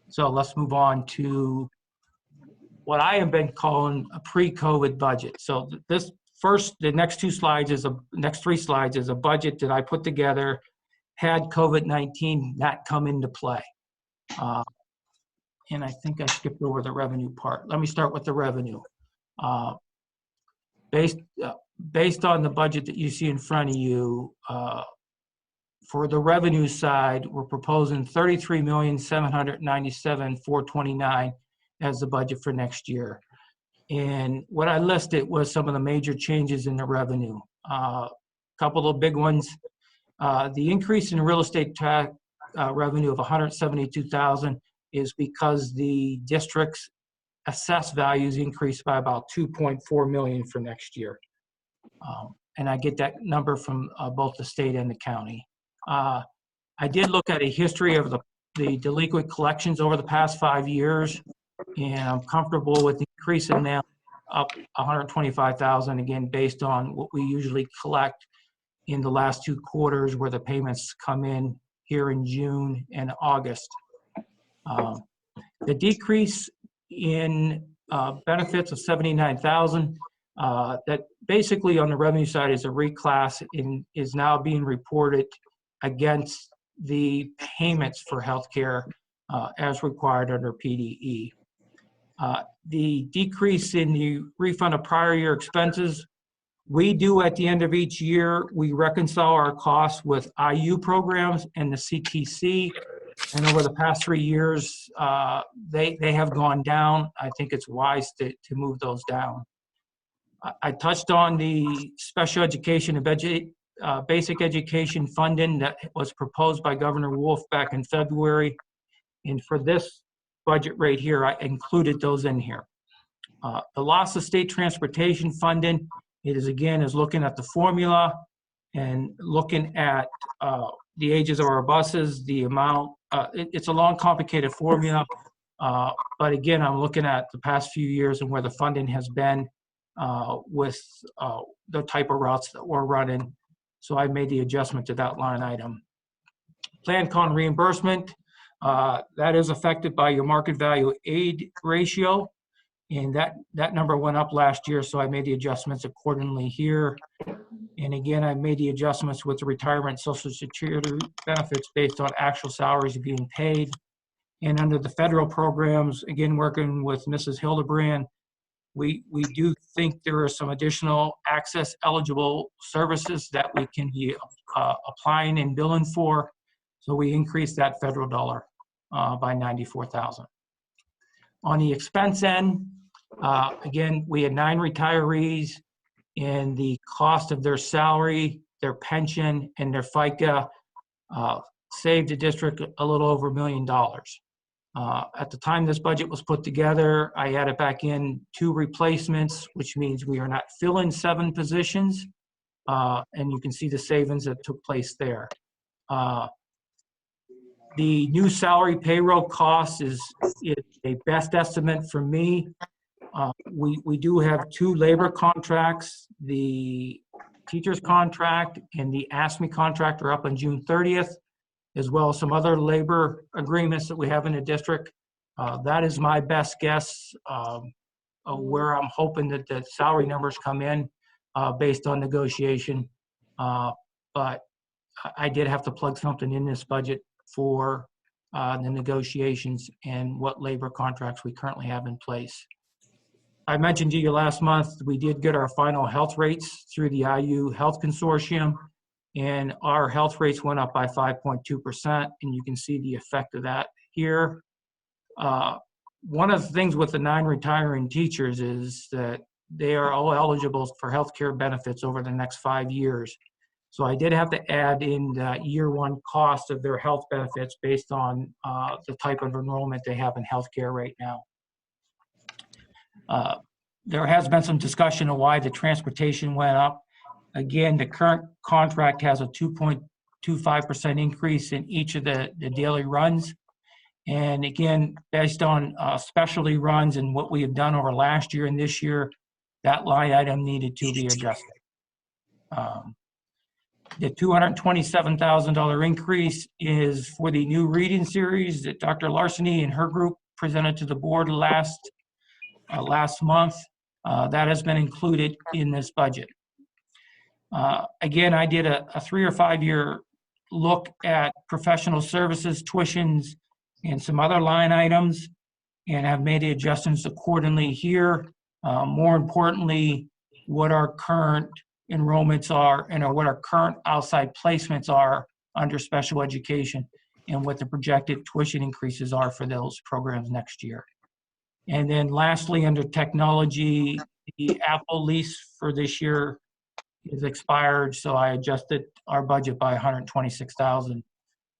N: So let's move on to what I have been calling a pre-COVID budget. So this the next three slides is a budget that I put together had COVID-19 not come into play. And I think I skipped over the revenue part. Let me start with the revenue. Based on the budget that you see in front of you, for the revenue side, we're proposing $33,797,429 as the budget for next year. And what I listed was some of the major changes in the revenue. A couple of big ones. The increase in real estate tax revenue of $172,000 is because the district's assessed values increased by about $2.4 million for next year. And I get that number from both the state and the county. I did look at a history of the delinquent collections over the past 5 years, and I'm comfortable with increasing them up $125,000, again, based on what we usually collect in the last 2 quarters where the payments come in here in June and August. The decrease in benefits of $79,000, that basically on the revenue side is a reclass and is now being reported against the payments for healthcare as required under PDE. The decrease in the refund of prior year expenses, we do at the end of each year, we reconcile our costs with IU programs and the CTC. And over the past 3 years, they have gone down. I think it's wise to move those down. I touched on the special education and basic education funding that was proposed by Governor Wolf back in February. And for this budget right here, I included those in here. The loss of state transportation funding, it is looking at the formula and looking at the ages of our buses, the amount. It's a long, complicated formula, but again, I'm looking at the past few years and where the funding has been with the type of routes that we're running. So I made the adjustment to that line item. Plan-con reimbursement, that is affected by your market value aid ratio, and that number went up last year, so I made the adjustments accordingly here. And again, I made the adjustments with the retirement Social Security benefits based on actual salaries being paid. And under the federal programs, again, working with Mrs. Hildebrand, we do think there are some additional access eligible services that we can be applying and billing for. So we increased that federal dollar by $94,000. On the expense end, again, we had 9 retirees, and the cost of their salary, their pension, and their FICA saved the district a little over $1 million. At the time this budget was put together, I added back in 2 replacements, which means we are not filling 7 positions, and you can see the savings that took place there. The new salary payroll cost is a best estimate for me. We do have 2 labor contracts. The teacher's contract and the ASME contract are up on June 30th, as well as some other labor agreements that we have in the district. That is my best guess. where I'm hoping that the salary numbers come in based on negotiation. But I did have to plug something in this budget for the negotiations and what labor contracts we currently have in place. I mentioned to you last month, we did get our final health rates through the Yough Health Consortium, and our health rates went up by 5.2%, and you can see the effect of that here. One of the things with the non-retiring teachers is that they are all eligible for health care benefits over the next 5 years. So I did have to add in the year one cost of their health benefits based on the type of enrollment they have in healthcare right now. There has been some discussion of why the transportation went up. Again, the current contract has a 2.25% increase in each of the daily runs. And again, based on specialty runs and what we have done over last year and this year, that line item needed to be adjusted. The $227,000 increase is for the new reading series that Dr. Larceny and her group presented to the board last month. That has been included in this budget. Again, I did a 3 or 5 year look at professional services, tuitions, and some other line items, and have made the adjustments accordingly here. More importantly, what our current enrollments are and what our current outside placements are under special education, and what the projected tuition increases are for those programs next year. And then lastly, under technology, the Apple lease for this year is expired, so I adjusted our budget by $126,000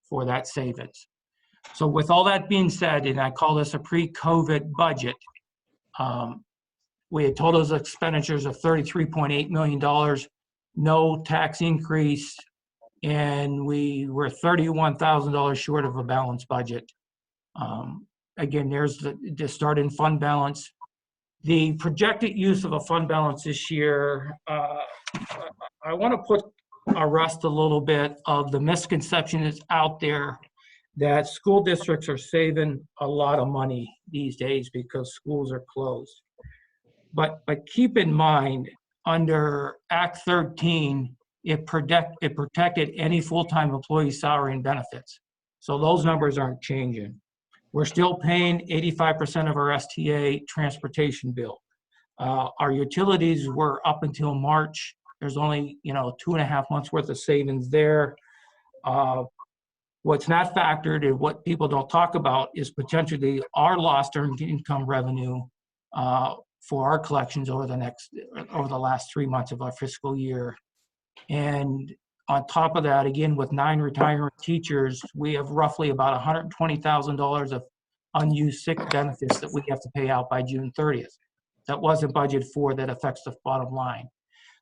N: for that savings. So with all that being said, and I call this a pre-COVID budget, we had total expenditures of $33.8 million, no tax increase, and we were $31,000 short of a balanced budget. Again, there's the starting fund balance. The projected use of a fund balance this year, I want to put a rest a little bit of the misconception that's out there that school districts are saving a lot of money these days because schools are closed. But keep in mind, under Act 13, it protected any full-time employee's salary and benefits. So those numbers aren't changing. We're still paying 85% of our STA transportation bill. Our utilities were up until March. There's only 2.5 months worth of savings there. What's not factored and what people don't talk about is potentially our lost earned income revenue for our collections over the last 3 months of our fiscal year. And on top of that, again, with 9 retiring teachers, we have roughly about $120,000 of unused sick benefits that we have to pay out by June 30th. That wasn't budgeted for, that affects the bottom line.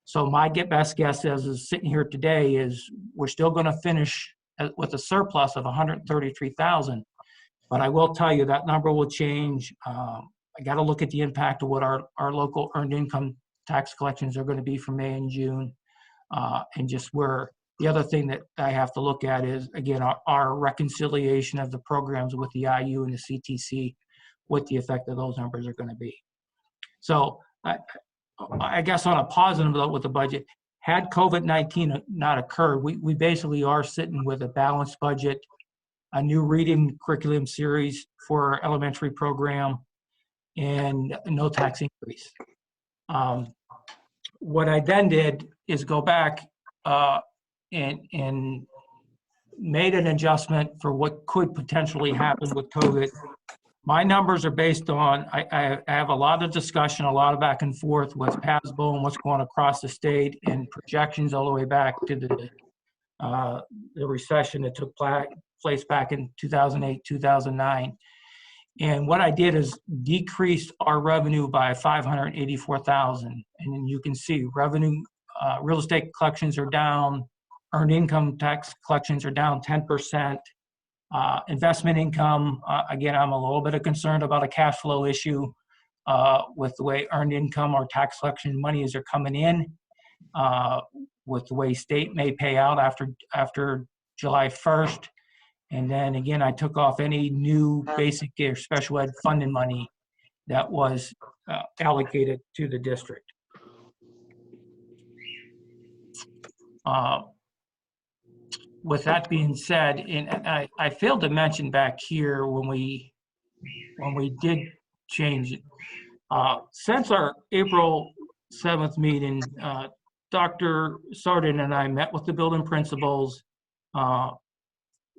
N: So my best guess is sitting here today is we're still going to finish with a surplus of $133,000. But I will tell you that number will change. I got to look at the impact of what our local earned income tax collections are going to be for May and June. And just where the other thing that I have to look at is, again, our reconciliation of the programs with the Yough and the CTC, what the effect of those numbers are going to be. So I guess on a positive note with the budget, had COVID-19 not occurred, we basically are sitting with a balanced budget, a new reading curriculum series for our elementary program, and no tax increase. What I then did is go back and made an adjustment for what could potentially happen with COVID. My numbers are based on, I have a lot of discussion, a lot of back and forth with PASBO and what's going across the state, and projections all the way back to the recession that took place back in 2008, 2009. And what I did is decreased our revenue by $584,000. And you can see revenue, real estate collections are down, earned income tax collections are down 10%. Investment income, again, I'm a little bit concerned about a cash flow issue with the way earned income or tax collection monies are coming in, with the way state may pay out after July 1st. And then again, I took off any new basic or special ed funding money that was allocated to the district. With that being said, and I failed to mention back here when we did change it, since our April 7th meeting, Dr. Sardin and I met with the building principals.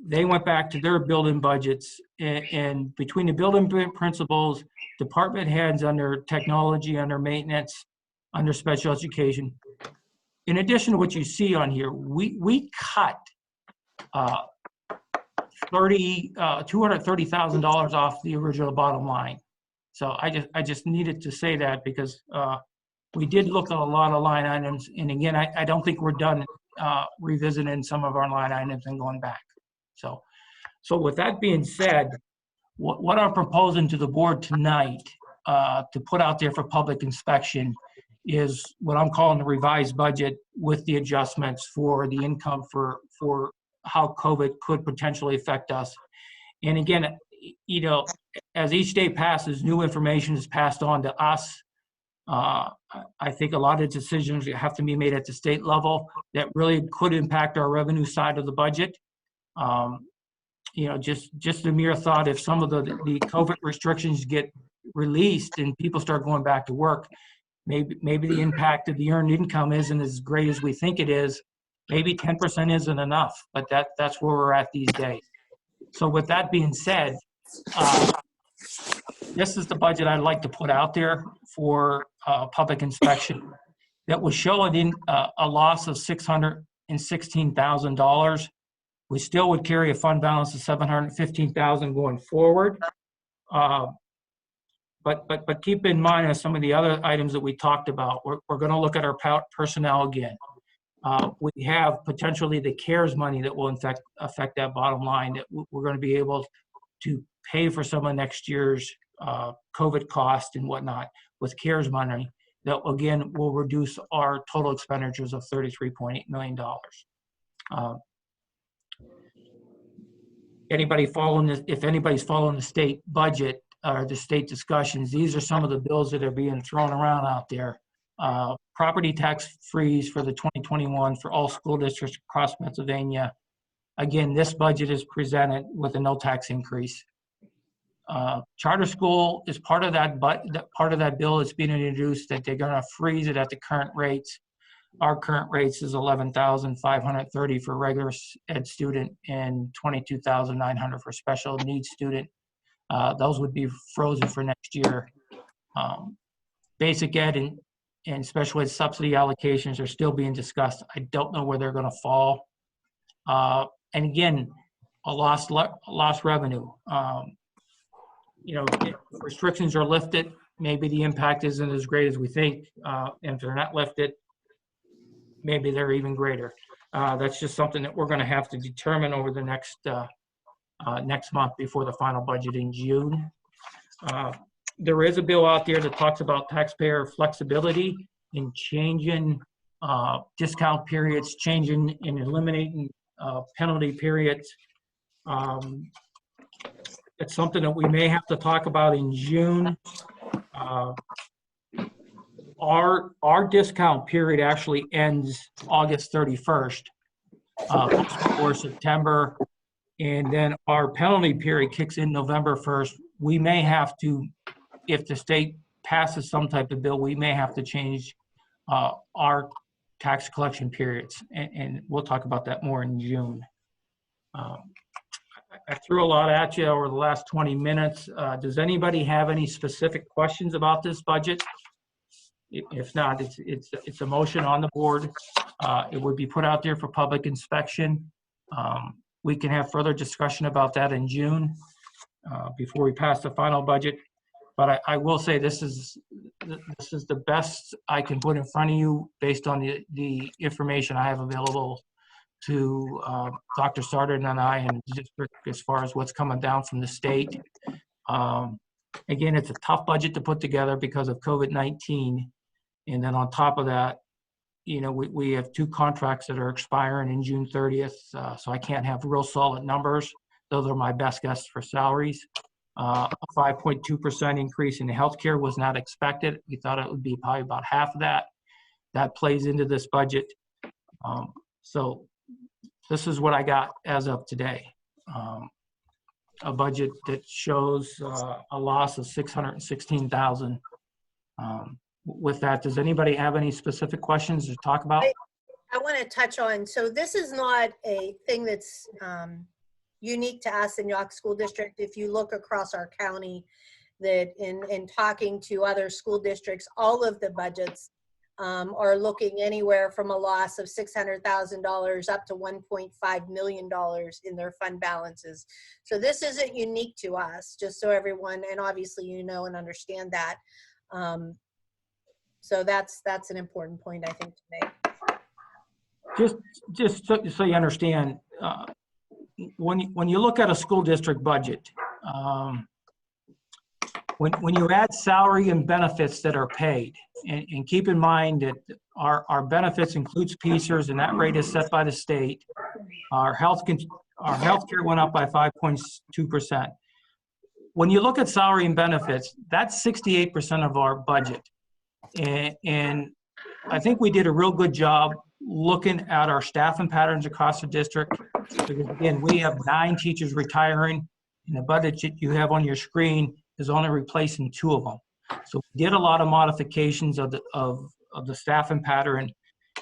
N: They went back to their building budgets, and between the building principals, department heads under technology, under maintenance, under special education, in addition to what you see on here, we cut $230,000 off the original bottom line. So I just needed to say that because we did look at a lot of line items, and again, I don't think we're done revisiting some of our line items and going back. So with that being said, what I'm proposing to the board tonight to put out there for public inspection is what I'm calling the revised budget with the adjustments for the income for how COVID could potentially affect us. And again, you know, as each day passes, new information is passed on to us. I think a lot of decisions have to be made at the state level that really could impact our revenue side of the budget. You know, just a mere thought, if some of the COVID restrictions get released and people start going back to work, maybe the impact of the earned income isn't as great as we think it is. Maybe 10% isn't enough, but that's where we're at these days. So with that being said, this is the budget I'd like to put out there for public inspection. That was showing a loss of $616,000. We still would carry a fund balance of $715,000 going forward. But keep in mind as some of the other items that we talked about, we're going to look at our personnel again. We have potentially the CARES money that will affect that bottom line, that we're going to be able to pay for some of next year's COVID cost and whatnot with CARES money that again will reduce our total expenditures of $33.8 million. If anybody's following the state budget or the state discussions, these are some of the bills that are being thrown around out there. Property tax freeze for the 2021 for all school districts across Pennsylvania. Again, this budget is presented with a no tax increase. Charter school is part of that, but part of that bill is being introduced that they're going to freeze it at the current rates. Our current rates is $11,530 for regular ed student and $22,900 for special needs student. Those would be frozen for next year. Basic ed and special ed subsidy allocations are still being discussed. I don't know where they're going to fall. And again, a lost revenue. You know, if restrictions are lifted, maybe the impact isn't as great as we think. And if they're not lifted, maybe they're even greater. That's just something that we're going to have to determine over the next month before the final budget in June. There is a bill out there that talks about taxpayer flexibility in changing discount periods, changing and eliminating penalty periods. It's something that we may have to talk about in June. Our discount period actually ends August 31st, or September, and then our penalty period kicks in November 1st. We may have to, if the state passes some type of bill, we may have to change our tax collection periods, and we'll talk about that more in June. I threw a lot at you over the last 20 minutes. Does anybody have any specific questions about this budget? If not, it's a motion on the board. It would be put out there for public inspection. We can have further discussion about that in June before we pass the final budget. But I will say this is the best I can put in front of you based on the information I have available to Dr. Sardin and I and the district as far as what's coming down from the state. Again, it's a tough budget to put together because of COVID-19. And then on top of that, you know, we have 2 contracts that are expiring in June 30th. So I can't have real solid numbers. Those are my best guess for salaries. A 5.2% increase in healthcare was not expected. We thought it would be probably about half of that. That plays into this budget. So this is what I got as of today. A budget that shows a loss of $616,000. With that, does anybody have any specific questions to talk about?
C: I want to touch on, so this is not a thing that's unique to us in Yough School District. If you look across our county, that in talking to other school districts, all of the budgets are looking anywhere from a loss of $600,000 up to $1.5 million in their fund balances. So this isn't unique to us, just so everyone, and obviously you know and understand that. So that's an important point, I think, to make.
N: Just so you understand, when you look at a school district budget, when you add salary and benefits that are paid, and keep in mind that our benefits includes PCERS, and that rate is set by the state. Our healthcare went up by 5.2%. When you look at salary and benefits, that's 68% of our budget. And I think we did a real good job looking at our staffing patterns across the district. Because again, we have 9 teachers retiring, and the budget you have on your screen is only replacing 2 of them. So we did a lot of modifications of the staffing pattern,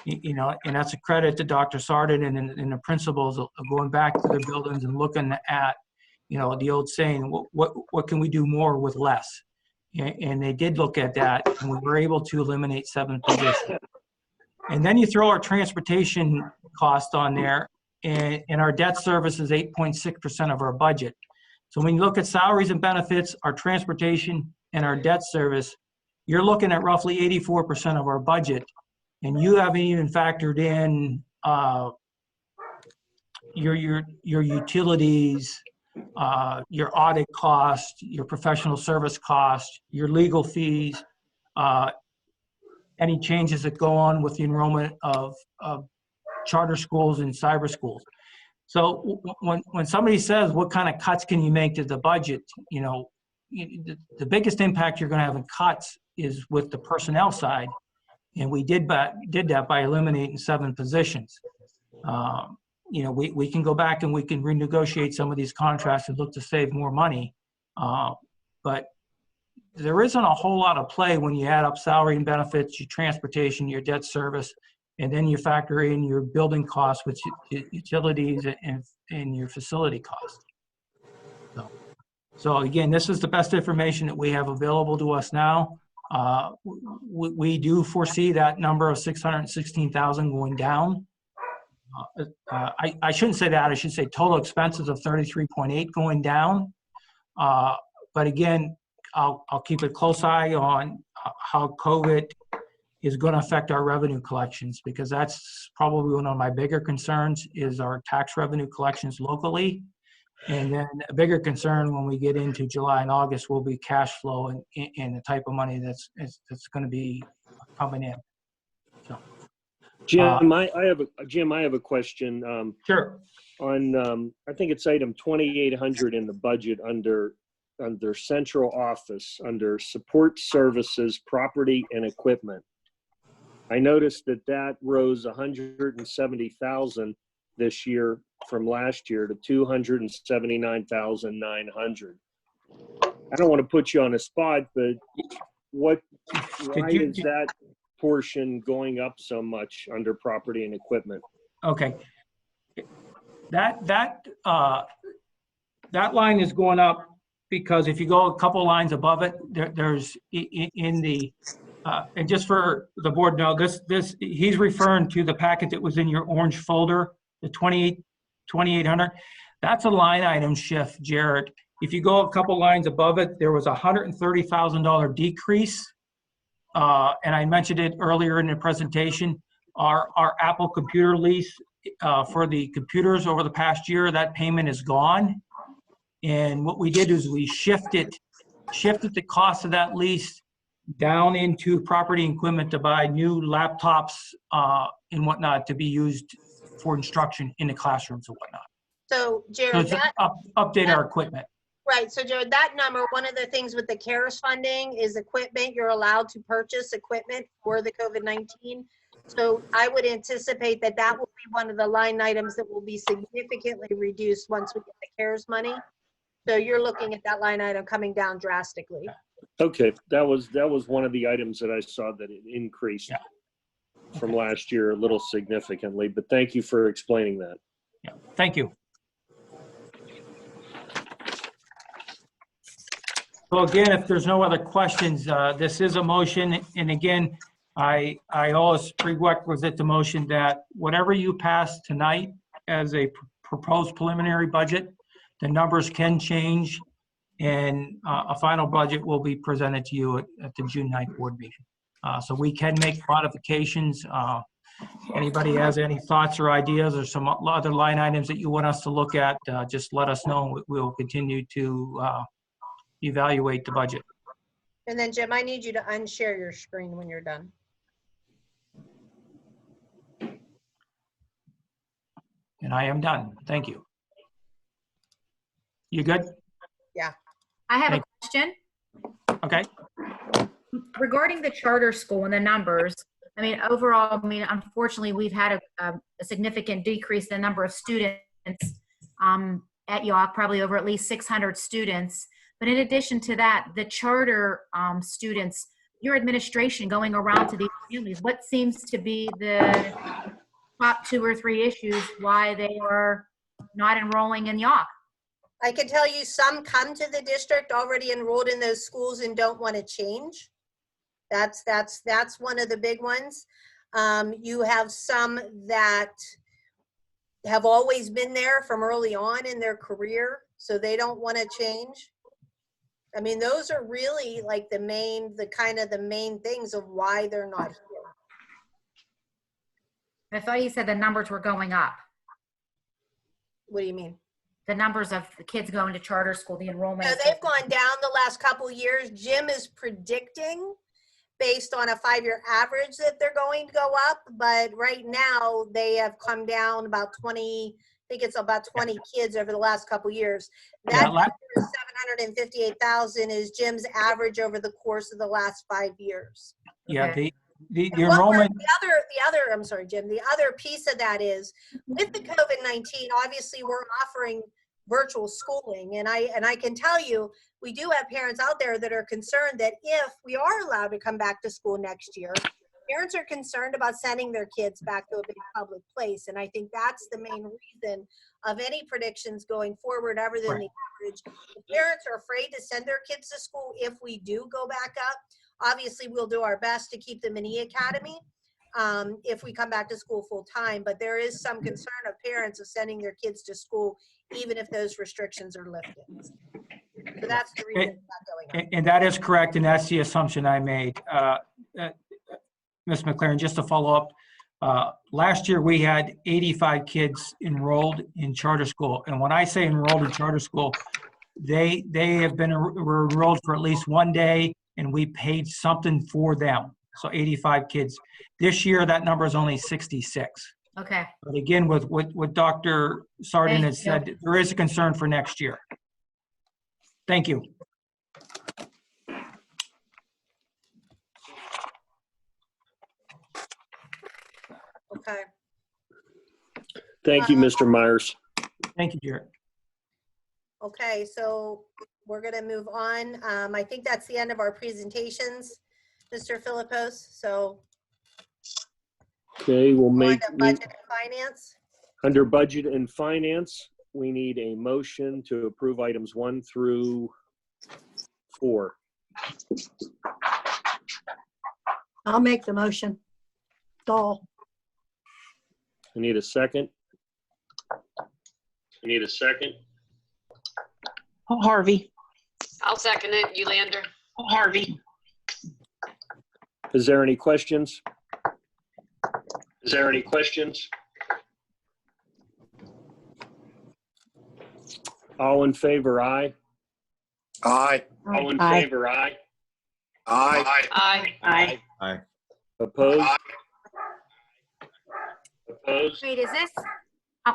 N: you know, and that's a credit to Dr. Sarden and the principals of going back to their buildings and looking at, you know, the old saying, what can we do more with less? And they did look at that, and we were able to eliminate 7 positions. And then you throw our transportation cost on there, and our debt service is 8.6% of our budget. So when you look at salaries and benefits, our transportation, and our debt service, you're looking at roughly 84% of our budget. And you haven't even factored in your utilities, your audit cost, your professional service cost, your legal fees, any changes that go on with the enrollment of charter schools and cyber schools. So when somebody says, what kind of cuts can you make to the budget, you know, the biggest impact you're going to have in cuts is with the personnel side. And we did that by eliminating 7 positions. You know, we can go back and we can renegotiate some of these contracts and look to save more money. But there isn't a whole lot of play when you add up salary and benefits, your transportation, your debt service, and then you factor in your building costs, which utilities and your facility costs. So again, this is the best information that we have available to us now. We do foresee that number of 616,000 going down. I shouldn't say that. I should say total expenses of 33.8 going down. But again, I'll keep a close eye on how COVID is going to affect our revenue collections, because that's probably one of my bigger concerns is our tax revenue collections locally. And then a bigger concern when we get into July and August will be cash flow and the type of money that's going to be coming in. So,
D: Jim, I have a question.
N: Sure.
D: On I think it's item 2800 in the budget under central office, under support services, property and equipment. I noticed that rose 170,000 this year from last year to 279,900. I don't want to put you on a spot, but why is that portion going up so much under property and equipment?
N: Okay. That line is going up because if you go a couple lines above it, there's in the and just for the board know, this he's referring to the packet that was in your orange folder, the 2800. That's a line item shift, Jared. If you go a couple lines above it, there was a $130,000 decrease. And I mentioned it earlier in the presentation. Our Apple computer lease for the computers over the past year, that payment is gone. And what we did is we shifted the cost of that lease down into property and equipment to buy new laptops and whatnot to be used for instruction in the classrooms and whatnot.
C: So, Jared,
N: so update our equipment.
C: Right, so Joe, that number, one of the things with the CARES funding is equipment. You're allowed to purchase equipment for the COVID-19. So I would anticipate that that will be one of the line items that will be significantly reduced once we get the CARES money. So you're looking at that line item coming down drastically.
D: Okay, that was one of the items that I saw that it increased from last year a little significantly, but thank you for explaining that.
N: Yeah, thank you. So again, if there's no other questions, this is a motion. And again, I always prerequisite the motion that whatever you pass tonight as a proposed preliminary budget, the numbers can change and a final budget will be presented to you at the June 9th board meeting. So we can make modifications. Anybody has any thoughts or ideas or some other line items that you want us to look at, just let us know. We'll continue to evaluate the budget.
C: And then Jim, I need you to unshare your screen when you're done.
N: And I am done. Thank you. You good?
C: Yeah.
M: I have a question.
N: Okay.
M: Regarding the charter school and the numbers, I mean, overall, I mean, unfortunately, we've had a significant decrease in the number of students at Yough, probably over at least 600 students. But in addition to that, the charter students, your administration going around to these families, what seems to be the top 2 or 3 issues why they are not enrolling in Yough?
C: I can tell you some come to the district already enrolled in those schools and don't want to change. That's one of the big ones. You have some that have always been there from early on in their career, so they don't want to change. I mean, those are really like the main things of why they're not here.
M: I thought you said the numbers were going up.
C: What do you mean?
M: The numbers of the kids going to charter school, the enrollment.
C: No, they've gone down the last couple of years. Jim is predicting based on a 5-year average that they're going to go up, but right now they have come down about 20, I think it's about 20 kids over the last couple of years. That number is 758,000 is Jim's average over the course of the last 5 years.
N: Yeah, the enrollment.
C: I'm sorry, Jim, the other piece of that is with the COVID-19, obviously we're offering virtual schooling. And I can tell you, we do have parents out there that are concerned that if we are allowed to come back to school next year, parents are concerned about sending their kids back to a big public place. And I think that's the main reason of any predictions going forward other than the average. The parents are afraid to send their kids to school if we do go back up. Obviously, we'll do our best to keep them in E-Academy if we come back to school full time, but there is some concern of parents of sending their kids to school even if those restrictions are lifted. So that's the reason it's not going up.
N: And that is correct, and that's the assumption I made. Ms. McLaren, just to follow up, last year we had 85 kids enrolled in charter school. And when I say enrolled in charter school, they have been were enrolled for at least 1 day, and we paid something for them. So 85 kids. This year, that number is only 66.
M: Okay.
N: But again, with what Dr. Sardin has said, there is a concern for next year. Thank you.
C: Okay.
D: Thank you, Mr. Myers.
N: Thank you, Jared.
C: Okay, so we're going to move on. I think that's the end of our presentations, Mr. Philippos. So
D: Okay, we'll make
C: budget and finance.
D: under budget and finance, we need a motion to approve items 1 through 4.
O: I'll make the motion. Dahl.
D: I need a second.
E: Harvey.
P: I'll second it. Youlander.
E: Harvey.
D: Is there any questions? All in favor, aye.
H: Aye.
D: All in favor, aye.
H: Aye.
P: Aye.
L: Aye.
D: Opposed?
M: Wait, is this?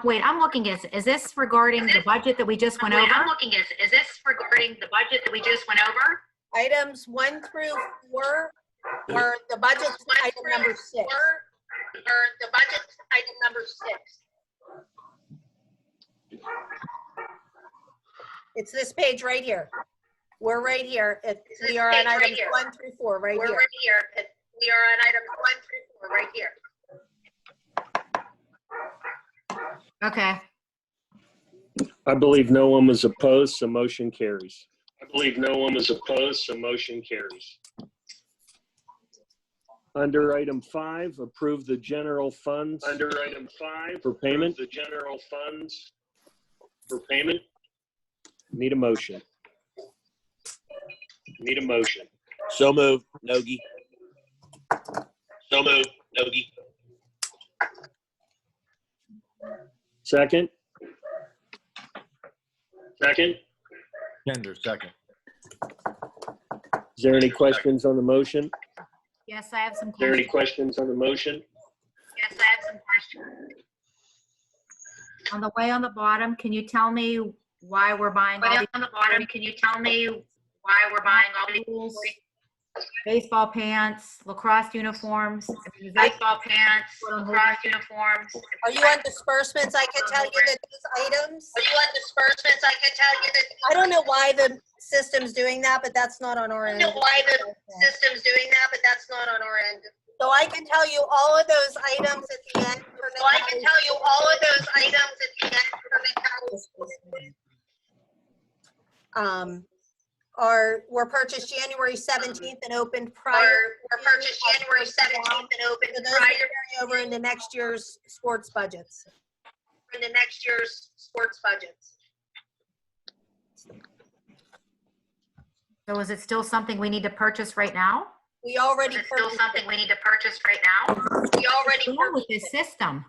M: Wait, I'm looking at, is this regarding the budget that we just went over?
F: I'm looking at, is this regarding the budget that we just went over?
C: Items 1 through 4 are the budget's item number 6.
F: Or the budget's item number 6.
C: It's this page right here. We're right here. We are on items 1 through 4 right
F: We're
C: here.
F: right here. We are on items 1 through 4 right here.
M: Okay.
D: I believe no one was opposed, so motion carries. I believe no one was opposed, so motion carries. Under item 5, approve the general funds. Under item 5, for payment. The general funds for payment. Need a motion. Need a motion.
L: So moved, Nogi. So moved, Nogi.
D: Second? Second?
L: Kender, second.
D: Is there any questions on the motion?
M: Yes, I have some
D: Is there any
M: questions.
D: questions on the motion?
F: Yes, I have some questions.
M: On the way on the bottom, can you tell me why we're buying all
F: Way
M: these
F: on the bottom, can you tell me why we're buying all these
M: baseball pants, lacrosse uniforms?
F: baseball pants, lacrosse uniforms?
C: Are you on disbursements? I can tell you that these items.
F: Are you on disbursements? I can tell you that.
C: I don't know why the system's doing that, but that's not on our
F: I
C: end.
F: don't know why the system's doing that, but that's not on our end.
C: So I can tell you all of those items at the end.
F: So I can tell you all of those items at the end
C: were purchased January 17th and opened prior.
F: Were purchased January 17th and opened
C: So those will
F: prior
C: carry over into next year's sports budgets.
F: into next year's sports budgets.
M: So is it still something we need to purchase right now?
C: We already
F: Is it still
C: purchased
F: something we need to purchase right now? We already
M: What's wrong with this system?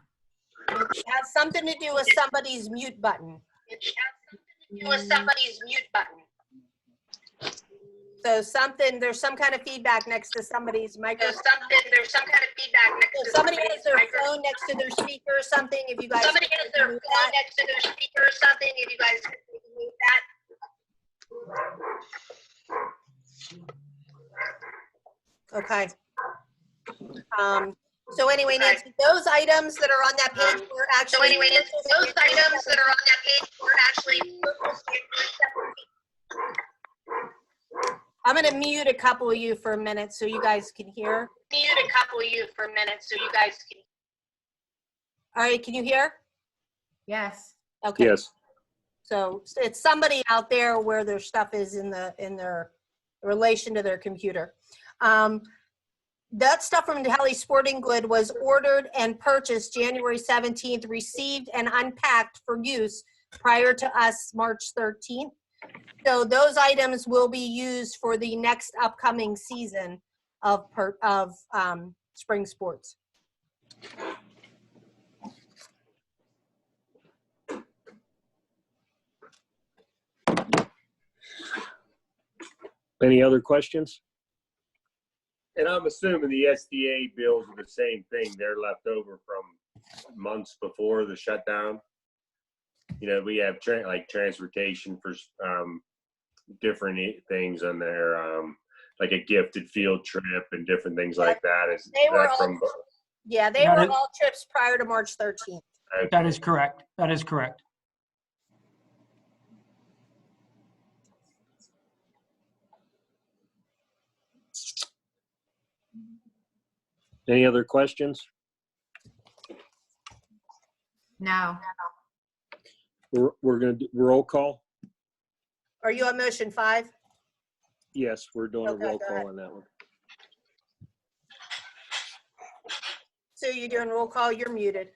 C: It has something to do with somebody's mute button.
F: It has something to do with somebody's mute button.
C: So there's some kind of feedback next to somebody's microphone.
F: There's some kind of feedback next
C: If
F: to
C: somebody
F: somebody's
C: has their
F: microphone.
C: phone next to their speaker or something, if you guys.
F: Somebody has their
C: mute
F: phone
C: that.
F: next to their speaker or something, if you guys could mute that.
C: Okay. So anyway, Nancy, those items that are on that page were actually.
F: So anyway, those items that are on that page were actually.
C: I'm gonna mute a couple of you for a minute so you guys can hear.
F: Mute a couple of you for a minute so you guys can.
C: All right, can you hear?
M: Yes.
C: Okay.
D: Yes.
C: So it's somebody out there where their stuff is in their relation to their computer. That stuff from Delhi Sporting Good was ordered and purchased January 17th, received and unpacked for use prior to us March 13th. So those items will be used for the next upcoming season of spring sports.
D: Any other questions?
Q: And I'm assuming the SDA bills are the same thing. They're left over from months before the shutdown. You know, we have like transportation for different things on there, like a gifted field trip and different things like that.
C: They were all trips prior to March 13th.
N: That is correct. That is correct.
D: Any other questions?
M: No.
D: We're going to do roll call.
C: Are you on motion 5?
D: Yes, we're doing
C: Okay,
D: a roll
C: go
D: call
C: ahead.
D: on that one.
C: Sue, you're doing roll call. You're muted.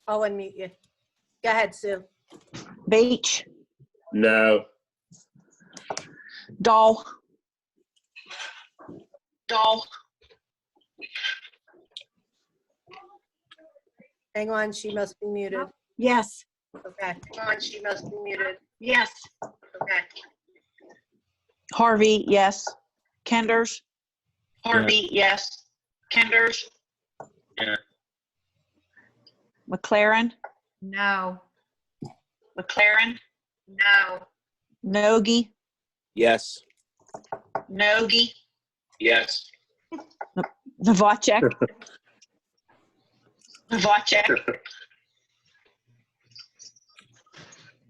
C: I'll unmute you. Go ahead, Sue.
R: Beach,
Q: No.
R: Dahl,
C: Hang on, she must be muted.
R: yes.
C: Okay.
F: Hang on, she must be muted. Yes. Okay.
R: Harvey, yes. Kenders,
F: Harvey, yes. Kenders,
L: Yeah.
R: McLaren,
M: No.
P: McLaren?
M: No.
R: Nogi,
L: Yes.
P: Nogi? Yes.
R: Novacek,
P: Novacek?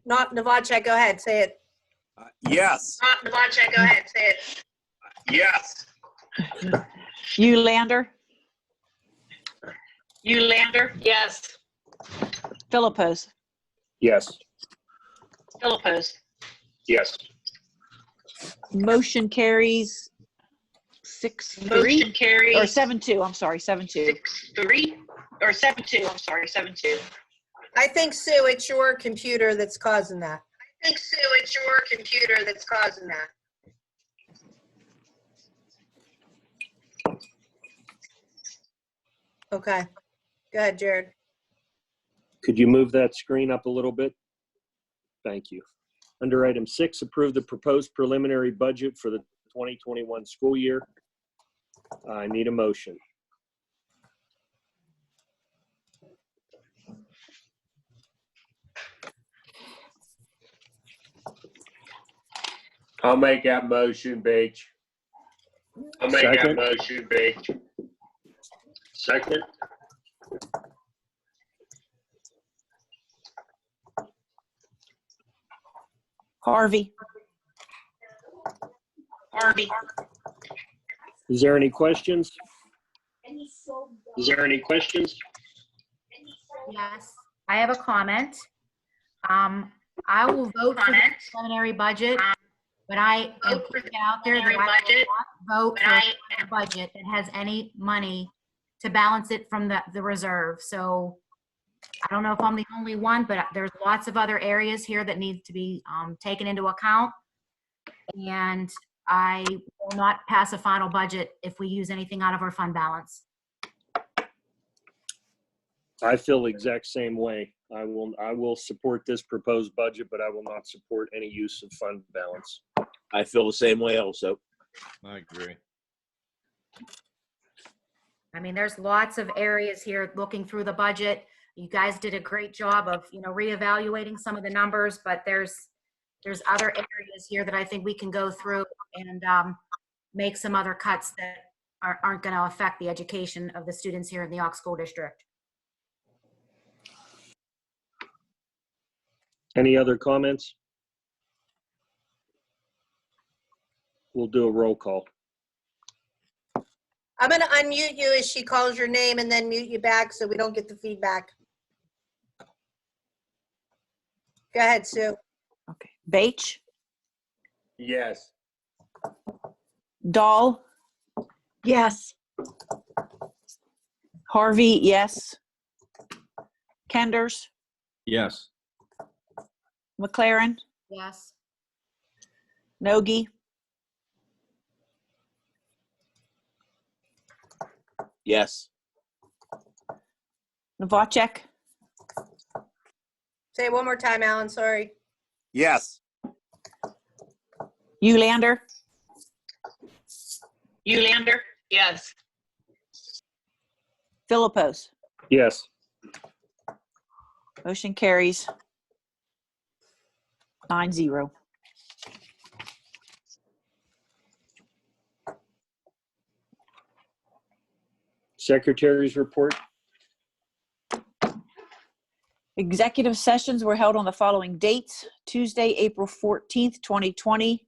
C: Not Novacek, go ahead, say it.
L: Yes.
P: Not Novacek, go ahead, say it. Yes.
R: Yough,
P: Yough, yes.
R: Philippos.
D: Yes.
P: Philippos? Yes.
R: Motion carries 6-3
P: Motion carries.
R: or 7-2. I'm sorry, 7-2.
P: 6-3 or 7-2. I'm sorry, 7-2.
C: I think, Sue, it's your computer that's causing that.
P: I think, Sue, it's your computer that's causing that.
C: Okay. Go ahead, Jared.
D: Could you move that screen up a little bit? Thank you. Under item 6, approve the proposed preliminary budget for the 2021 school year. I need a motion.
Q: I'll make that motion, Beach.
P: I'll make that
D: Second.
P: motion, Big. Second.
R: Harvey,
P: Harvey.
D: Is there any questions?
P: Is there any questions?
M: Yes, I have a comment. I will vote for the preliminary budget, but I am putting it out there that I will not vote for a budget that has any money to balance it from the reserve. So I don't know if I'm the only one, but there's lots of other areas here that need to be taken into account. And I will not pass a final budget if we use anything out of our fund balance.
D: I feel the exact same way. I will support this proposed budget, but I will not support any use of fund balance.
L: I feel the same way also.
S: I agree.
M: I mean, there's lots of areas here looking through the budget. You guys did a great job of, reevaluating some of the numbers, but there's other areas here that I think we can go through and make some other cuts that aren't going to affect the education of the students here in the Yough School District.
D: Any other comments? We'll do a roll call.
C: I'm going to unmute you as she calls your name and then mute you back so we don't get the feedback. Go ahead, Sue.
R: okay. Baich,
Q: Yes.
R: Dahl,
O: Yes.
R: Harvey, yes. Kenders,
S: Yes.
R: McLaren,
M: Yes.
R: Nogi,
L: Yes.
R: Novacek,
C: Say it one more time, Alan, sorry.
L: Yes.
R: Yough,
P: Yough, yes.
R: Philippos.
D: Yes.
R: Motion carries 9-0.
D: Secretary's report.
R: Executive sessions were held on the following dates: Tuesday, April 14th, 2020,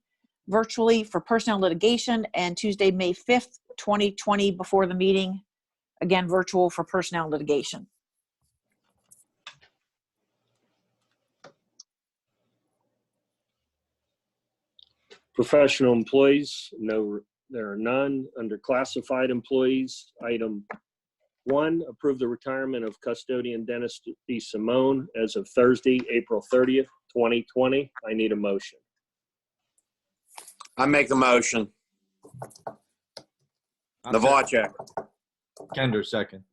R: virtually for personnel litigation, and Tuesday, May 5th, 2020, before the meeting, again, virtual for personnel litigation.
D: Professional employees, no, there are none. Under classified employees, item 1, approve the retirement of custodian Dennis D. Simone as of Thursday, April 30th, 2020. I need a motion.
L: I make the motion. Novacek.
S: Kender, second.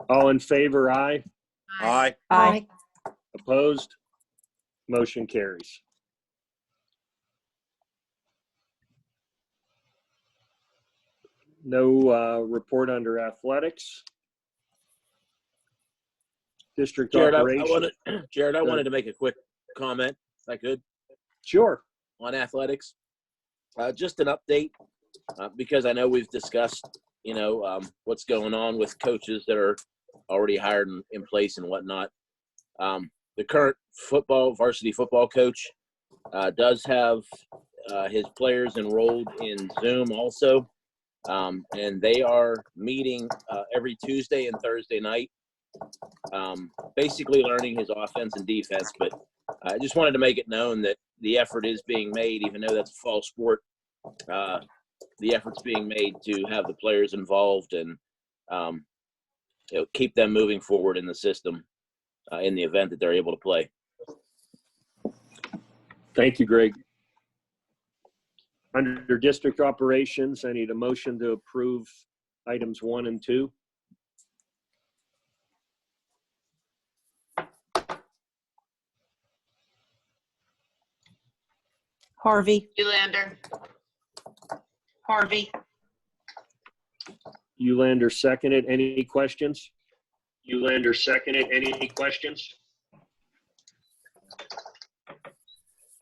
D: All in favor, aye.
L: Aye.
R: Aye.
D: Opposed? Motion carries. No report under athletics. District
T: Jared,
D: Operations.
T: Jared, I wanted to make a quick comment, if I could.
D: Sure.
T: On athletics. Just an update, because I know we've discussed, what's going on with coaches that are already hired in place and whatnot. The current varsity football coach does have his players enrolled in Zoom also, and they are meeting every Tuesday and Thursday night, basically learning his offense and defense. But I just wanted to make it known that the effort is being made, even though that's a fall sport. The effort's being made to have the players involved and keep them moving forward in the system in the event that they're able to play.
D: Thank you, Greg. Under District Operations, I need a motion to approve items 1 and 2.
R: Harvey.
P: Ulander. Harvey.
D: Ulander seconded. Any questions?
P: Ulander seconded. Any questions?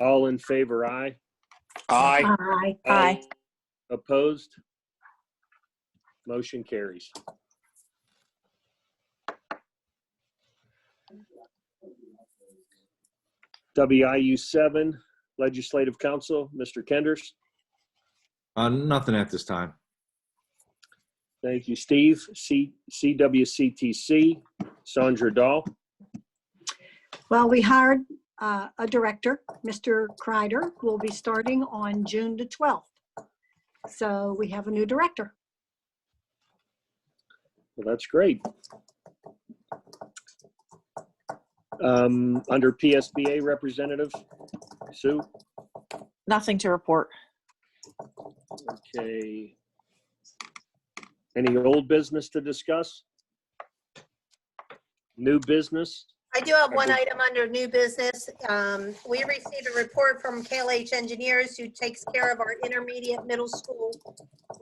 D: All in favor, aye.
L: Aye.
O: Aye.
R: Aye.
D: Opposed? Motion carries. WIU 7, Legislative Council, Mr. Kenders.
S: Nothing at this time.
D: Thank you, Steve. CWCTC, Sandra Dahl.
O: Well, we hired a director, Mr. Kreider, who will be starting on June the 12th. So we have a new director.
D: Well, that's great. Under PSBA representative, Sue.
R: Nothing to report.
D: Okay. Any old business to discuss? New business?
C: I do have one item under new business. We received a report from KLH Engineers, who takes care of our intermediate middle school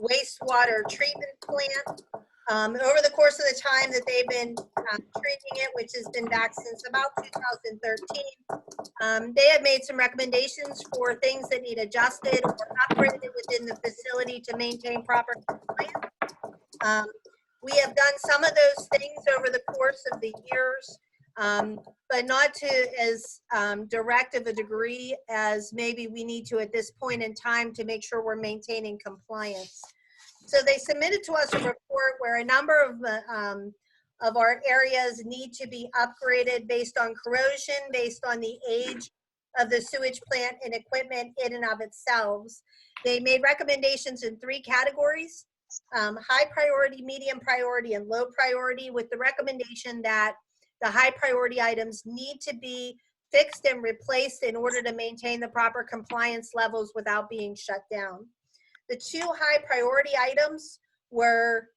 C: wastewater treatment plant. Over the course of the time that they've been treating it, which has been back since about 2013, they have made some recommendations for things that need adjusted or upgraded within the facility to maintain proper compliance. We have done some of those things over the course of the years, but not to as direct of a degree as maybe we need to at this point in time to make sure we're maintaining compliance. So they submitted to us a report where a number of our areas need to be upgraded based on corrosion, based on the age of the sewage plant and equipment in and of itself. They made recommendations in 3 categories: high priority, medium priority, and low priority, with the recommendation that the high priority items need to be fixed and replaced in order to maintain the proper compliance levels without being shut down. The 2 high priority items were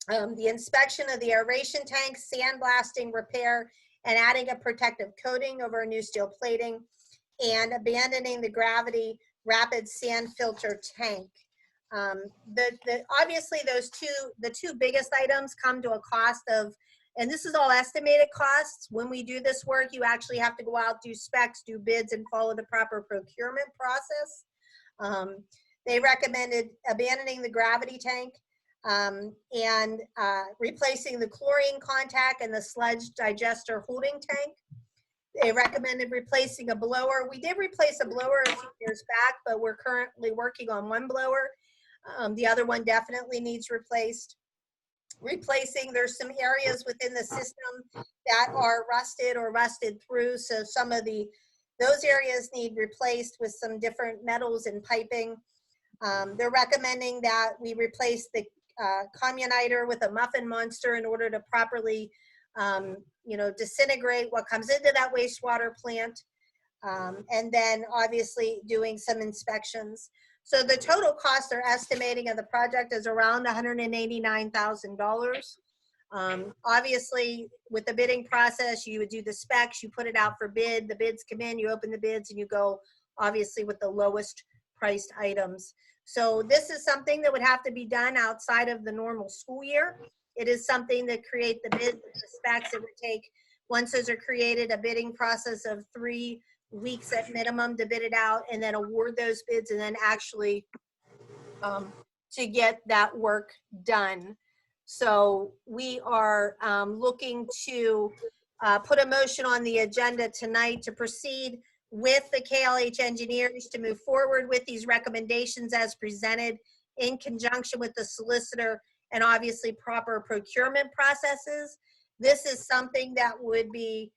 C: the inspection of the aeration tank, sandblasting repair, and adding a protective coating over a new steel plating, and abandoning the gravity rapid sand filter tank. Obviously the two biggest items come to a cost of, and this is all estimated costs. When we do this work, you actually have to go out, do specs, do bids, and follow the proper procurement process. They recommended abandoning the gravity tank and replacing the chlorine contact and the sludge digester holding tank. They recommended replacing a blower. We did replace a blower a few years back, but we're currently working on one blower. The other one definitely needs replaced. There's some areas within the system that are rusted or rusted through, so some of those areas need replaced with some different metals and piping. They're recommending that we replace the communiter with a muffin monster in order to properly disintegrate what comes into that wastewater plant, and then obviously doing some inspections. So the total cost they're estimating of the project is around $189,000. Obviously, with the bidding process, you would do the specs, you put it out for bid, the bids come in, you open the bids, and you go obviously with the lowest priced items. So this is something that would have to be done outside of the normal school year. It is something that create the bids, the specs. It would take Once those are created, a bidding process of 3 weeks at minimum to bid it out, and then award those bids, and then actually to get that work done. So we are looking to put a motion on the agenda tonight to proceed with the KLH engineers to move forward with these recommendations as presented in conjunction with the solicitor and obviously proper procurement processes. This is something that would be,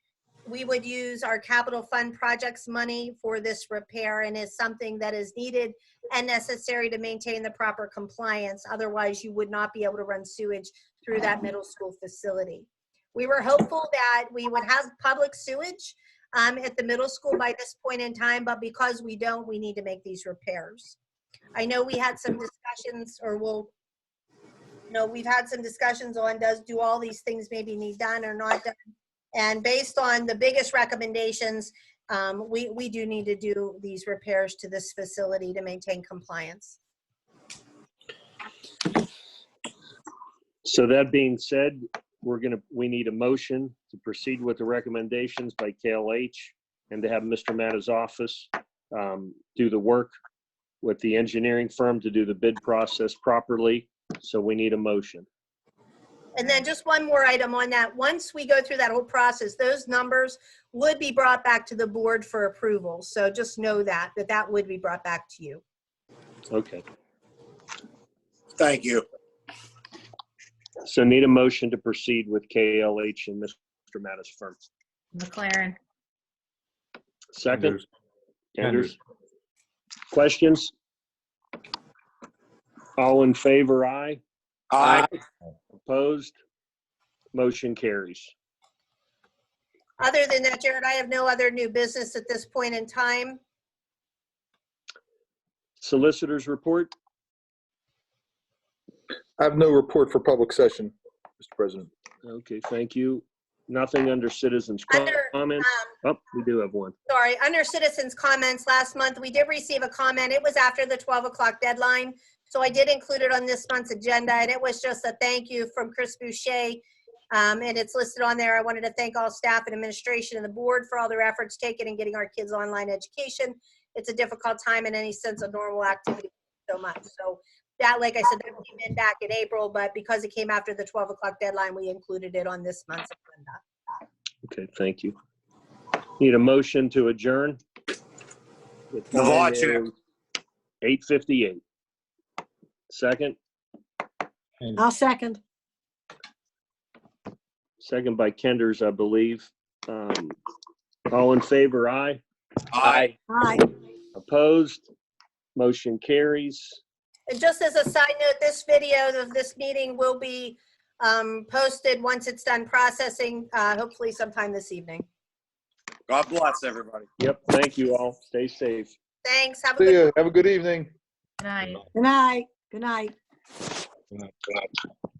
C: we would use our capital fund projects money for this repair, and is something that is needed and necessary to maintain the proper compliance. Otherwise, you would not be able to run sewage through that middle school facility. We were hopeful that we would have public sewage at the middle school by this point in time, but because we don't, we need to make these repairs. I know we had some discussions, or we've had some discussions on do all these things maybe need done or not done. And based on the biggest recommendations, we do need to do these repairs to this facility to maintain compliance.
D: So that being said, we need a motion to proceed with the recommendations by KLH and to have Mr. Matta's office do the work with the engineering firm to do the bid process properly. So we need a motion.
C: And then just one more item on that. Once we go through that whole process, those numbers would be brought back to the board for approval. So just know that would be brought back to you.
D: Okay.
L: Thank you.
D: So need a motion to proceed with KLH and Mr. Matta's firm.
M: McLaren.
D: Second? Kenders. Questions? All in favor, aye.
L: Aye.
D: Opposed? Motion carries.
C: Other than that, Jared, I have no other new business at this point in time.
D: Solicitors report?
U: I have no report for public session, Mr. President.
D: Okay, thank you. Nothing under citizens' comments? Oh, we do have one.
C: Sorry, under citizens' comments, last month, we did receive a comment. It was after the 12 o'clock deadline. So I did include it on this month's agenda, and it was just a thank you from Chris Boucher. And it's listed on there. I wanted to thank all staff and administration and the board for all their efforts taken in getting our kids online education. It's a difficult time in any sense of normal activity so much. So that, like I said, that came in back in April, but because it came after the 12 o'clock deadline, we included it on this month's agenda.
D: Okay, thank you. Need a motion to adjourn? The time is 8:58. Second?
O: I'll second.
D: Second by Kenders, I believe. All in favor, aye.
T: Aye.
O: Aye.
D: Opposed? Motion carries.
C: And just as a side note, this video of this meeting will be posted once it's done processing, hopefully sometime this evening.
L: God bless everybody.
D: Yep, thank you all. Stay safe.
C: Thanks. Have a
U: See
C: good
U: ya. Have a good evening.
M: Good night.
O: Good night. Good night.
U: Good night.